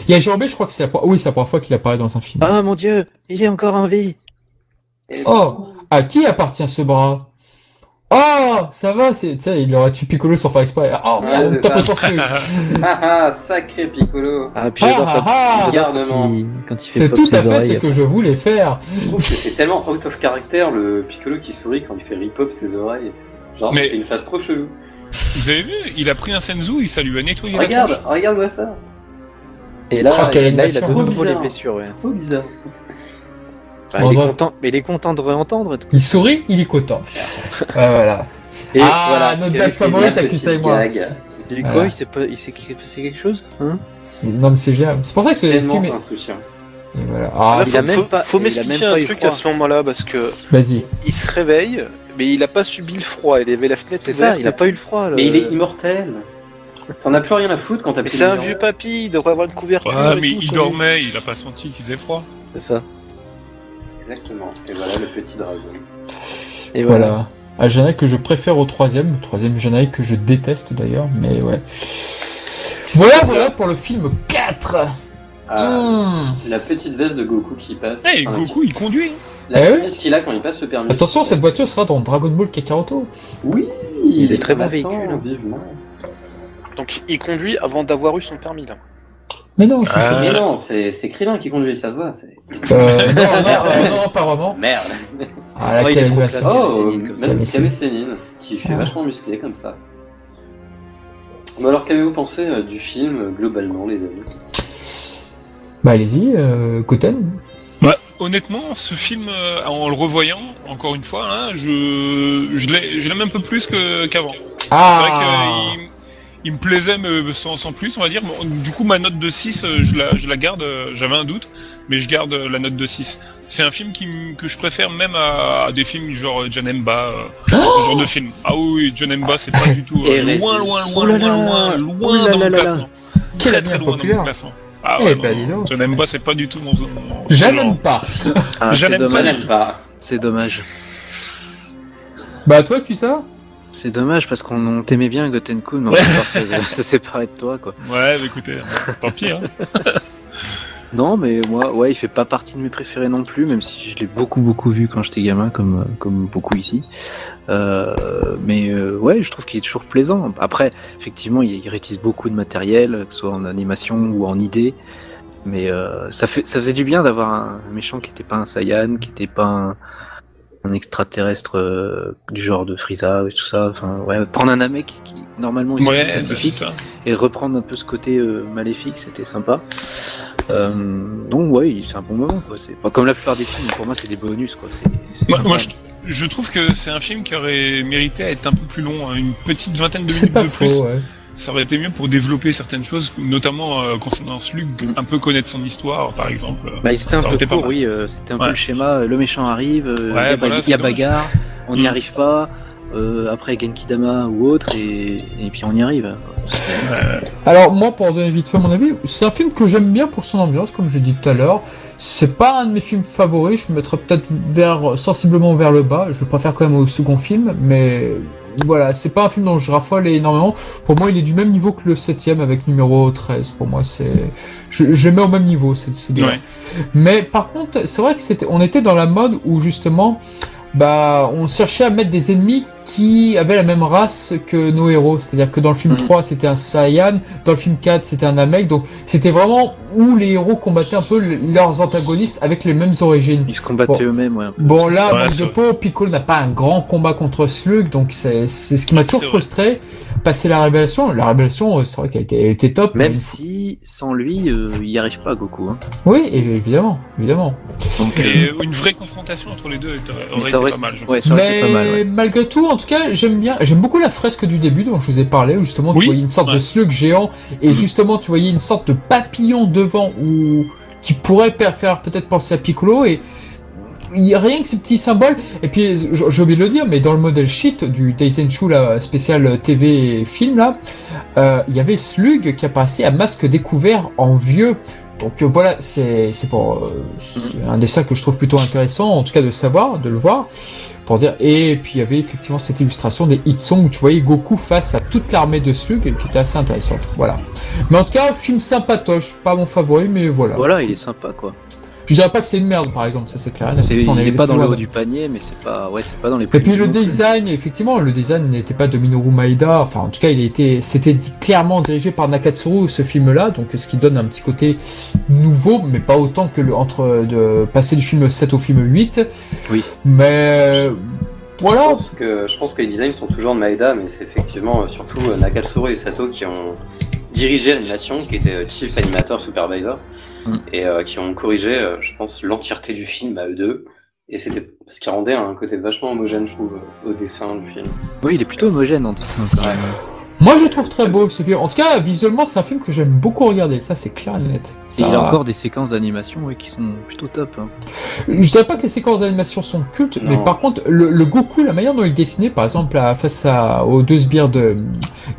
Il y a Jambé, je crois que c'est la première fois qu'il apparaît dans un film. Ah mon dieu, il est encore en vie. Oh, à qui appartient ce bras? Oh, ça va, tu sais, il aurait tué Piccolo sans faire exprès. Oh, Ouais, merde, c'est tape ça. sur Slug. Sacré Piccolo. Ah, puis j'adore Garnement. quand il fait C'est pop tout ses à fait oreilles. ce que je voulais faire. Je trouve que c'est tellement out of character le Piccolo qui sourit quand il fait rip-hop ses oreilles. Genre, Mais- il fait une face trop chelou. Vous avez vu, il a pris un Senzu et ça lui a nettoyé la Regarde, tronche. regarde-moi ça. Et là, Oh, quelle il a animation. de nouveau Trop les bizarre. blessures, ouais. Trop bizarre. Il est content, mais il est content de réentendre. Il sourit, il est content. Voilà. Et Ah, voilà. notre Quel- blague C'est favorite bien, avec petit Kusa et moi. gag. Il est Voilà. quoi? Il s'est passé quelque chose? Hein? Non, mais c'est génial. C'est pour ça que ce Tellement film est... insouciant. Et voilà. Ah, Là, il a même faut, pas- faut il a m'expliquer même pas un eu truc froid. à ce moment-là parce que vas-y. il se réveille, mais il a pas subi le froid. Il avait la fenêtre C'est ça, ouverte. il a pas eu le froid. Mais il est immortel. T'en as plus rien à foutre quand t'as Mais plus c'est un de vieux papy, il devrait avoir une couverture. Ouais, et mais tout, il sur dormait, il a pas senti qu'il faisait froid. C'est ça. Exactement. Et voilà le petit dragon. Et Voilà. Un générique que je préfère au troisième. Troisième générique que je déteste d'ailleurs, mais ouais. Voilà pour le film 4. La petite veste de Goku qui passe. Eh, Enfin, Goku, il conduit. La Eh chemise qu'il a quand il passe le permis. Attention, cette voiture sera dans Dragon Ball Kakaroto. Oui. Il est très bon Attends, véhicule. Vivement. Donc il conduit avant d'avoir eu son permis là. Mais non, c'est Ah. Mais non, c'est Krillin qui conduit, ça se voit. non, pas vraiment. Merde. Ah, la Ouais, il est trop animation. classe. Oh, Sénine comme ça. même Mais c'est- Kame Sennin, qui fait Ah. vachement musclé comme ça. Bon alors, qu'avez-vous pensé du film globalement, les amis? Bah allez-y, Goten. Bah, honnêtement, ce film, en le revoyant, encore une fois, hein, je l'aime un peu plus qu'avant. C'est vrai qu'il me plaisait mais sans plus, on va dire. Bon, du coup, ma note de 6, je la garde. J'avais un doute, mais je garde la note de 6. C'est un film que je préfère même à des films genre Janemba, ce genre de film. Ah oui, Janemba, c'est pas du tout Hérésie. loin Oh là là. Oh dans là mon là là classement. Quel Très avenir très loin dans populaire. mon classement. Ah Eh ouais, ben, non, dis donc. Janemba, c'est pas du tout mon genre. J'aime pas. Ah, Je c'est l'aime pas. Je dommage. n'aime pas. C'est dommage. Bah toi, tu sais. C'est dommage parce qu'on t'aimait bien, Gotenku, mais on va devoir se séparer de toi, quoi. Ouais, mais écoutez, tant pis. Hein. Non, mais moi, ouais, il fait pas partie de mes préférés non plus, même si je l'ai beaucoup vu quand j'étais gamin, comme beaucoup ici. Ouais, je trouve qu'il est toujours plaisant. Après, effectivement, il réutilise beaucoup de matériel, que ce soit en animation ou en idée. Mais ça faisait du bien d'avoir un méchant qui était pas un Saiyan, qui était pas un extraterrestre du genre de Frieza et tout ça. Enfin, ouais, prendre un Namek qui normalement est Ouais, c'est pacifique ça. et reprendre un peu ce côté maléfique, c'était sympa. Donc ouais, c'est un bon moment, quoi. C'est pas comme la plupart des films. Pour moi, c'est des bonus, quoi. C'est sympa. Moi, je trouve que c'est un film qui aurait mérité à être un peu plus long, hein, une petite vingtaine de C'est minutes pas de faux, plus. ouais. Ça aurait été mieux pour développer certaines choses, notamment concernant Slug, un peu connaître son histoire, par exemple. Bah, c'était un Ça aurait peu été pas court, mal. oui. C'était un peu Ouais. le schéma. Le méchant arrive, il y a, voilà, il y a c'est dommage. bagarre, on n'y Mm. arrive pas. Après Genkidama ou autre, et puis on y arrive. Alors moi, pour donner vite fait mon avis, c'est un film que j'aime bien pour son ambiance, comme je l'ai dit tout à l'heure. C'est pas un de mes films favoris, je me mettrais peut-être sensiblement vers le bas. Je préfère quand même au second film, mais voilà, c'est pas un film dont je raffole énormément. Pour moi, il est du même niveau que le 7ème avec numéro 13. Pour moi, je le mets au même niveau, c'est deux. Ouais. Mais par contre, c'est vrai que on était dans la mode où justement, on cherchait à mettre des ennemis qui avaient la même race que nos héros. C'est-à-dire que dans le film 3, c'était un Saiyan, dans le film 4, c'était un Namek. Donc, c'était vraiment où les héros combattaient un peu leurs antagonistes avec les mêmes origines. Ils se combattaient Bon. eux-mêmes, ouais. un peu. Bon, là, Ouais, manque c'est de peau, Piccolo n'a pas un grand combat contre Slug, donc c'est ce qui m'a toujours C'est vrai. frustré. Passer la révélation, c'est vrai qu'elle était top. Même mais- si, sans lui, il n'y arrive pas, Goku. Hein. Oui, évidemment. Donc, Et une vraie confrontation entre les deux aurait ça été aurait- pas mal, je ouais, ça aurait été Mais pas mal, ouais. malgré tout, en tout cas, j'aime beaucoup la fresque du début dont je vous ai parlé, où justement tu Oui, voyais une sorte de ouais. slug géant, et justement tu voyais une sorte de papillon devant, qui pourrait faire peut-être penser à Piccolo, et il y a rien que ces petits symboles. Et puis j'ai oublié de le dire, mais dans le modèle sheet du Daisenshu là, spécial TV et film là, il y avait Slug qui apparaissait à masque découvert en vieux. Donc voilà, c'est un dessin que je trouve plutôt intéressant, en tout cas de le voir, pour dire. Et puis il y avait effectivement cette illustration des Hitsong où tu voyais Goku face à toute l'armée de Slug, qui était assez intéressante. Voilà. Mais en tout cas, film sympatoche, pas mon favori, mais voilà. Voilà, il est sympa, quoi. Je dirais pas que c'est une merde, par exemple, ça c'est clair. Il n'est pas dans le haut du panier, mais c'est pas dans les. Et puis le design, effectivement, le design n'était pas de Minoru Maeda. Enfin, en tout cas, c'était clairement dirigé par Nakatsuru ce film-là, donc ce qui donne un petit côté nouveau, mais pas autant que de passer du film 7 au film 8. Oui. Mais voilà. Je pense que les designs sont toujours de Maeda, mais c'est effectivement surtout Nakatsuru et Sato qui ont dirigé l'animation, qui était Chief Animator Supervisor, et qui ont corrigé, je pense, l'entièreté du film à eux deux. Et c'était ce qui rendait un côté vachement homogène, je trouve, au dessin du film. Oui, il est plutôt homogène en dessin quand même. Moi, je trouve très beau ce film. En tout cas, visuellement, c'est un film que j'aime beaucoup regarder. Ça, c'est clair et net. Ça... Il y a encore des séquences d'animation qui sont plutôt top. Hein. Je dirais pas que les séquences d'animation sont cultes, mais par contre, le Goku, la manière dont il est dessiné, par exemple, face aux deux sbires de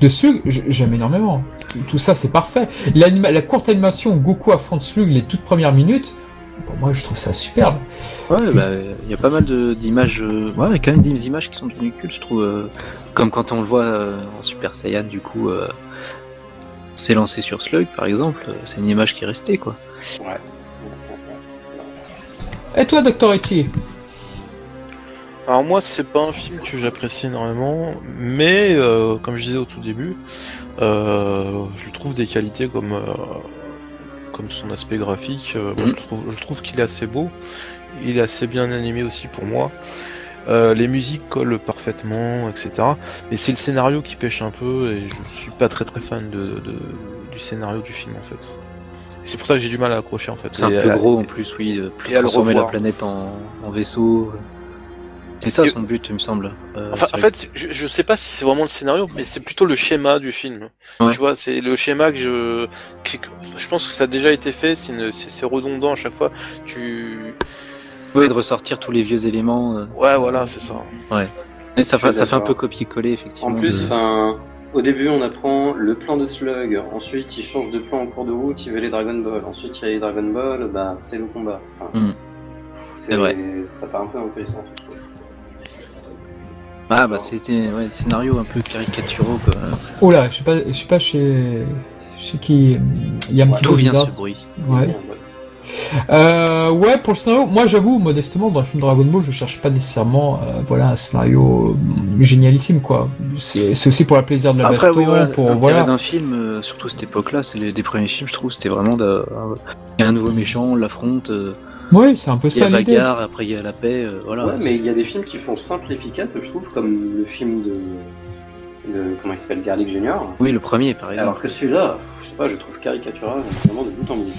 Slug, j'aime énormément. Tout ça, c'est parfait. La courte animation où Goku affronte Slug les toutes premières minutes, pour moi, je trouve ça superbe. Ouais, il y a pas mal d'images. Ouais, il y a quand même des images qui sont devenues cultes, je trouve. Comme quand on le voit en Super Saiyan, du coup, s'élancer sur Slug, par exemple, c'est une image qui est restée, quoi. Ouais. Et toi, Dr. Ecchi? Alors moi, c'est pas un film que j'apprécie énormément, mais comme je disais au tout début, je trouve des qualités comme son aspect graphique. Je trouve qu'il est assez beau, il est assez bien animé aussi pour moi. Les musiques collent parfaitement, etc. Mais c'est le scénario qui pêche un peu, et je suis pas très fan du scénario du film en fait. C'est pour ça que j'ai du mal à accrocher en fait. C'est un peu gros en plus, oui, plus transformer la planète en vaisseau. C'est ça son but, il me semble. En fait, je sais pas si c'est vraiment le scénario, mais c'est plutôt le schéma du film. Ouais. Tu vois, c'est le schéma que je pense que ça a déjà été fait, c'est redondant à chaque fois. Oui, de ressortir tous les vieux éléments. Ouais, voilà, c'est ça. Ouais. Et ça fait un peu copier-coller, effectivement. En plus, au début, on apprend le plan de Slug, ensuite il change de plan en cours de route, il veut les Dragon Ball, ensuite il y a les Dragon Ball, c'est le combat. Enfin, c'est vrai. Ça part un peu dans tous les sens. Ah c'était le scénario un peu caricaturaux quoi. Oh là, je sais pas chez qui il y a un petit peu vient bizarre. ce bruit. Ouais. Pour le scénario, moi j'avoue modestement dans le film Dragon Ball, je cherche pas nécessairement un scénario génialissime quoi. C'est aussi pour le plaisir de la baston, l'intérêt d'un film, surtout cette époque-là, c'est des premiers films, je trouve, c'était vraiment il y a un nouveau méchant, on l'affronte. Oui, c'est un peu ça l'idée. Il y a la bagarre, après il y a la paix, voilà. Ouais, mais il y a des films qui font simple et efficace, je trouve, comme le film de comment il s'appelle, Garlic Junior. Oui, le premier, par exemple. Alors que celui-là, je sais pas, je trouve caricatural vraiment de bout en bout.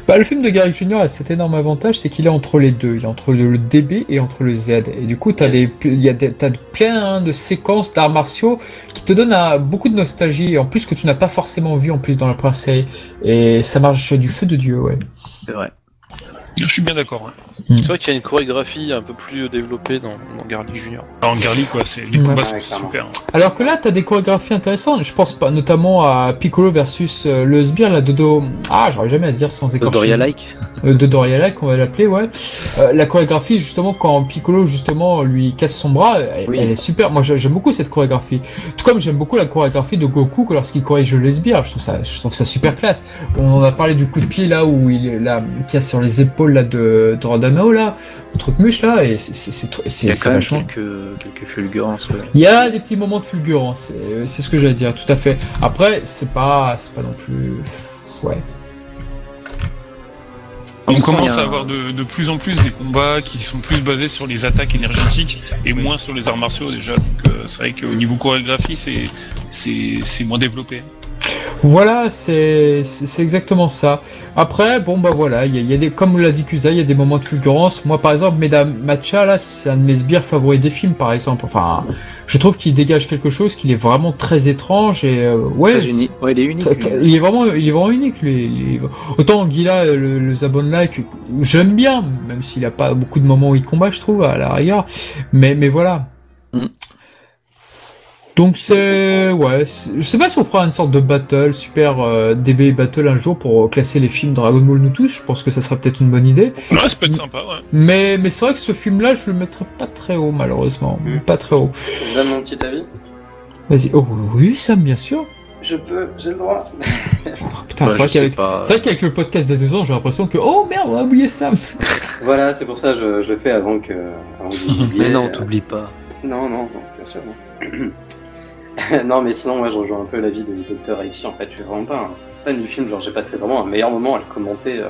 Le film de Garlic Junior a cet énorme avantage, c'est qu'il est entre les deux. Il est entre le DB et entre le Z. Et du coup, t'as plein de séquences d'arts martiaux qui te donnent beaucoup de nostalgie, en plus que tu n'as pas forcément vu en plus dans la première série. Et ça marche du feu de Dieu, ouais. C'est vrai. Je suis bien d'accord. C'est vrai qu'il y a une chorégraphie un peu plus développée dans Garlic Junior. Alors, en Garlic, les combats sont super. Alors que là, t'as des chorégraphies intéressantes. Je pense pas, notamment à Piccolo versus le sbire, la Dodo. Ah, j'arrive jamais à dire sans écorcher. Dodoria-like. Dodoria-like, on va l'appeler, ouais. La chorégraphie, justement, quand Piccolo, justement, lui casse son bras, elle est super. Moi, j'aime beaucoup cette chorégraphie. Tout comme j'aime beaucoup la chorégraphie de Goku lorsqu'il corrige le sbire. Je trouve ça super classe. On en a parlé du coup de pied, là, où qu'il y a sur les épaules, là, de Radamao, là, le truc muche, là, et c'est quand même vachement... quelques fulgurances, ouais. Il y a des petits moments de fulgurance, c'est ce que j'allais dire, tout à fait. Après, c'est pas non plus... Ouais. On commence à avoir de plus en plus des combats qui sont plus basés sur les attaques énergétiques et moins sur les arts martiaux déjà. Donc c'est vrai qu'au niveau chorégraphie, c'est moins développé. Voilà, c'est exactement ça. Après, il y a des, comme l'a dit Kusa, il y a des moments de fulgurance. Moi, par exemple, Mesdames Matcha, là, c'est un de mes sbires favoris des films, par exemple. Enfin, je trouve qu'il dégage quelque chose qui est vraiment très étrange et très unique. Ouais, il est unique. Il est vraiment unique. Lui. Autant Anguilla, le Zabon-like, j'aime bien, même s'il a pas beaucoup de moments où il combat, je trouve, à la rigueur. Mais voilà. Donc je sais pas si on fera une sorte de battle, super DB battle un jour pour classer les films Dragon Ball nous tous, je pense que ça sera peut-être une bonne idée. Ouais, ça peut être sympa, ouais. Mais c'est vrai que ce film-là, je le mettrais pas très haut, malheureusement. Pas très haut. Je donne mon petit avis. Vas-y, oh oui, Sam, bien sûr. J'ai le droit. Oh, putain. Putain, Bah, c'est vrai je sais qu'avec pas. c'est vrai qu'avec le podcast des 2 ans, j'ai l'impression que oh merde, on a oublié ça. Voilà, c'est pour ça que je le fais avant que vous oubliez. Mais non, t'oublies pas. Non, bien sûr, non. Non, mais sinon, moi, je rejoins un peu l'avis de Dr. Aichi. En fait, je suis vraiment pas un fan du film. Genre, j'ai passé vraiment un meilleur moment à le commenter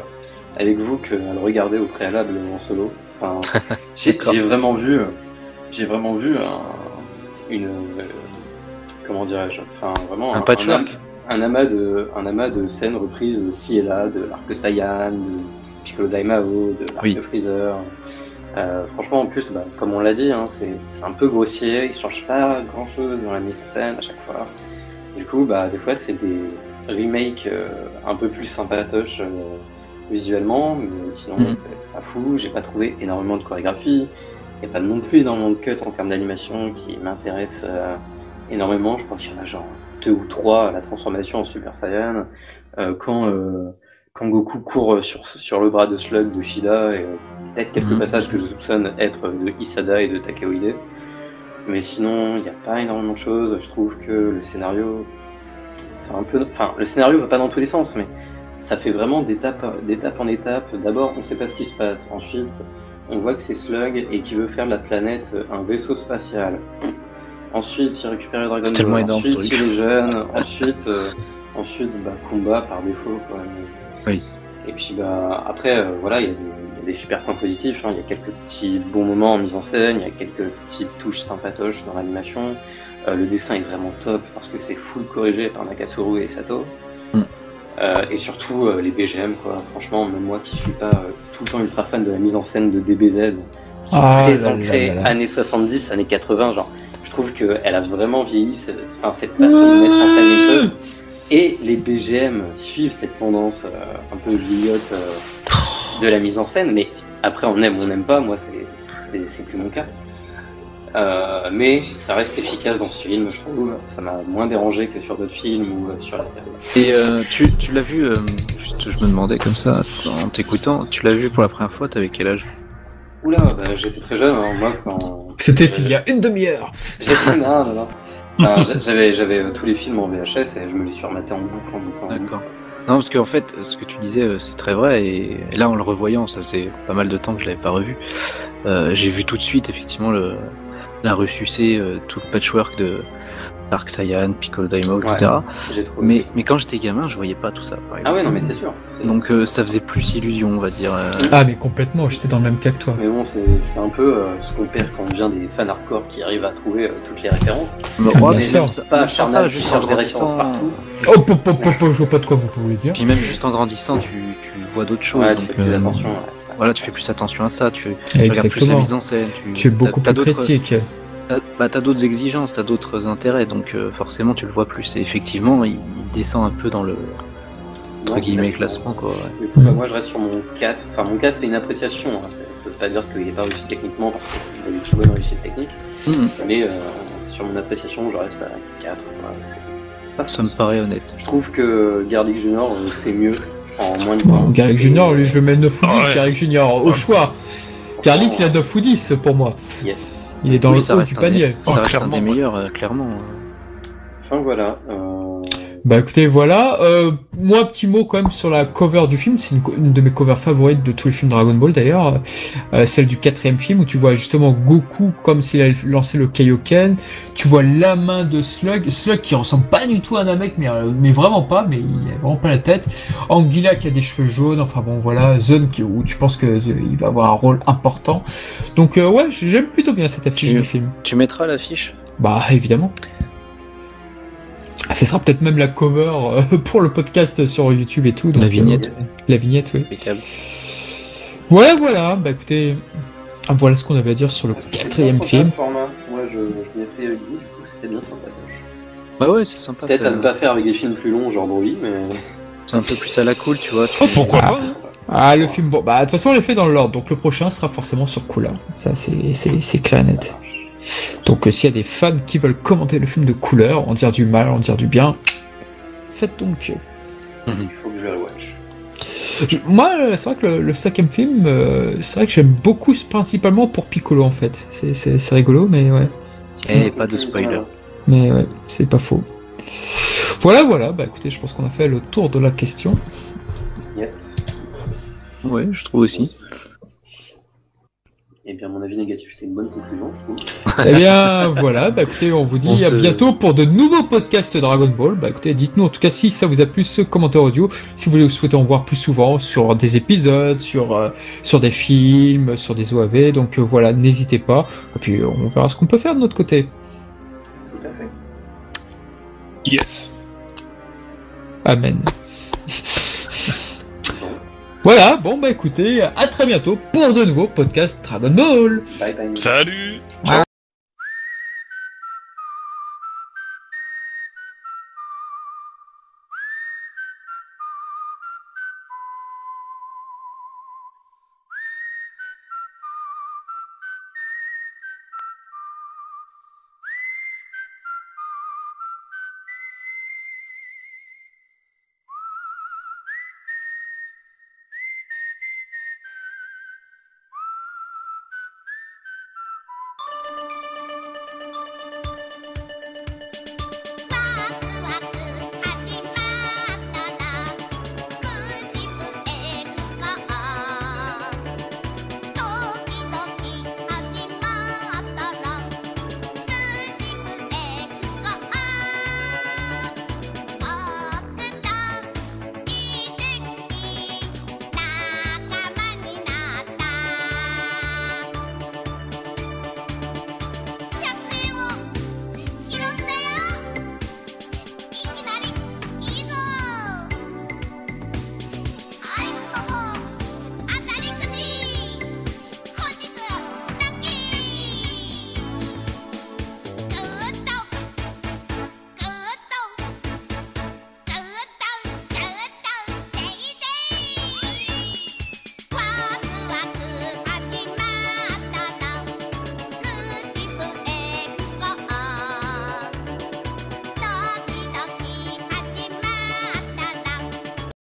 avec vous qu'à le regarder au préalable en solo. Enfin, j'ai vraiment vu comment dirais-je, enfin vraiment Un patchwork. un amas de scènes reprises ci et là, de l'arc Saiyan, de Piccolo Daimao, de l'arc de Freezer. Franchement, en plus, comme on l'a dit, hein, c'est un peu grossier, il change pas grand chose dans la mise en scène à chaque fois. Du coup, des fois, c'est des remakes un peu plus sympatoches visuellement, mais sinon, c'est pas fou. J'ai pas trouvé énormément de chorégraphie, il n'y a pas non plus énormément de cuts en termes d'animation qui m'intéressent énormément. Je crois qu'il y en a genre 2 ou 3 à la transformation en Super Saiyan. Quand Goku court sur le bras de Slug de Shida, et peut-être quelques passages que je soupçonne être de Isada et de Takeoide. Mais sinon, il n'y a pas énormément de choses. Je trouve que le scénario... le scénario va pas dans tous les sens, mais ça fait vraiment d'étape en étape. D'abord, on sait pas ce qui se passe. Ensuite, on voit que c'est Slug et qu'il veut faire de la planète un vaisseau spatial. Ensuite, il récupère le Dragon Ball. Ensuite, il est jeune. Ensuite, combat par défaut, quoi. Oui. Et puis après, voilà, il y a des super points positifs, hein. Il y a quelques petits bons moments en mise en scène, il y a quelques petites touches sympatoches dans l'animation. Le dessin est vraiment top parce que c'est full corrigé par Nakatsuru et Sato. Et surtout les BGM, quoi. Franchement, même moi qui suis pas tout le temps ultra fan de la mise en scène de DBZ, qui est très ancrée années 70, années 80, genre, je trouve qu'elle a vraiment vieilli cette façon de mettre en scène les choses. Et les BGM suivent cette tendance un peu vieillotte de la mise en scène, mais après on aime ou on n'aime pas, moi c'est plus mon cas. Mais ça reste efficace dans ce film, je trouve. Ça m'a moins dérangé que sur d'autres films ou sur la série. Et tu l'as vu, juste, je me demandais comme ça, en t'écoutant, tu l'as vu pour la première fois, t'avais quel âge? Oula, j'étais très jeune, hein, moi quand... C'était il y a une demi-heure. Non. Enfin, j'avais tous les films en VHS et je me les suis rematé en boucle. D'accord. Non, parce qu'en fait, ce que tu disais, c'est très vrai, et là, en le revoyant, ça faisait pas mal de temps que je l'avais pas revu, j'ai vu tout de suite, effectivement, la ressucée, tout le patchwork de Dark Saiyan, Piccolo Daimao, etc. Mais quand j'étais gamin, je voyais pas tout ça. Ah ouais, non, mais c'est sûr. Donc ça faisait plus illusion, on va dire. Ah, mais complètement, j'étais dans le même cas que toi. Mais bon, c'est un peu ce qu'on perd quand on devient des fans hardcore qui arrivent à trouver toutes les références. Bien sûr. Pas acharnable, juste cherche des références partout. Je vois pas de quoi vous pouvez dire. Puis même juste en grandissant, tu vois d'autres choses. Ouais, donc, tu fais plus attention. Voilà, tu fais plus attention à ça, tu regardes plus la mise en scène. Tu es beaucoup plus critique. T'as d'autres exigences, t'as d'autres intérêts, donc forcément tu le vois plus. Et effectivement, il descend un peu dans le entre guillemets classement, quoi. Ouais. Moi je reste sur mon 4. Enfin, mon 4 c'est une appréciation. Hein. Ça veut pas dire qu'il n'est pas réussi techniquement parce qu'il a une très bonne réussite technique. Mais sur mon appréciation, je reste à 4. Voilà, ça me paraît honnête. Je trouve que Garlic Junior fait mieux en moins de temps. Garlic Junior, lui je le mets 9 ou 10. Garlic Junior, au choix. Garlic il a 9 ou 10 pour moi. Yes. Il est dans le haut du panier. Ça reste un des meilleurs, clairement. Enfin voilà. Écoutez, voilà. Moi, un petit mot quand même sur la cover du film. C'est une de mes covers favorites de tous les films Dragon Ball d'ailleurs. Celle du 4e film où tu vois justement Goku comme s'il avait lancé le Kaioken. Tu vois la main de Slug. Slug qui ressemble pas du tout à Namek, mais vraiment pas. Mais il a vraiment pas la tête. Anguilla qui a des cheveux jaunes. Enfin bon, voilà. Zone où tu penses qu'il va avoir un rôle important. Donc ouais, j'aime plutôt bien cette affiche du film. Tu mettras l'affiche ? Bah évidemment. Ce sera peut-être même la cover pour le podcast sur YouTube et tout. Donc, la vignette. La vignette, oui. Impeccable. Ouais, voilà. Écoutez, voilà ce qu'on avait à dire sur le 4e film. Moi, je m'y essayais avec vous, du coup, c'était bien sympatoche. Bah ouais, c'est sympa. Peut-être à ne pas faire avec des films plus longs, genre Broly, mais... C'est un peu plus à la cool, tu vois. Pourquoi pas Ah, le film, bon, de toute façon, on les fait dans l'ordre, donc le prochain sera forcément sur Couleur. Ça, c'est clair et net. Donc s'il y a des fans qui veulent commenter le film de Couleur, en dire du mal, en dire du bien, faites donc. Il faut que je le watch. Moi, c'est vrai que le 5e film, c'est vrai que j'aime beaucoup principalement pour Piccolo en fait. C'est rigolo, mais ouais. Et pas de spoiler. Mais ouais, c'est pas faux. Voilà, bah écoutez, je pense qu'on a fait le tour de la question. Yes. Ouais, je trouve aussi. Et bien, mon avis négatif était une bonne conclusion, je trouve. Eh bien, voilà, bah écoutez, on vous dit à bientôt pour de nouveaux podcasts Dragon Ball. Bah écoutez, dites-nous en tout cas si ça vous a plu ce commentaire audio, si vous voulez souhaiter en voir plus souvent sur des épisodes, sur des films, sur des OAV, donc voilà, n'hésitez pas. Et puis on verra ce qu'on peut faire de notre côté. Tout à fait. Yes. Amen. Voilà, bon bah écoutez, à très bientôt pour de nouveaux podcasts Dragon Ball. Bye bye. Salut. Ciao.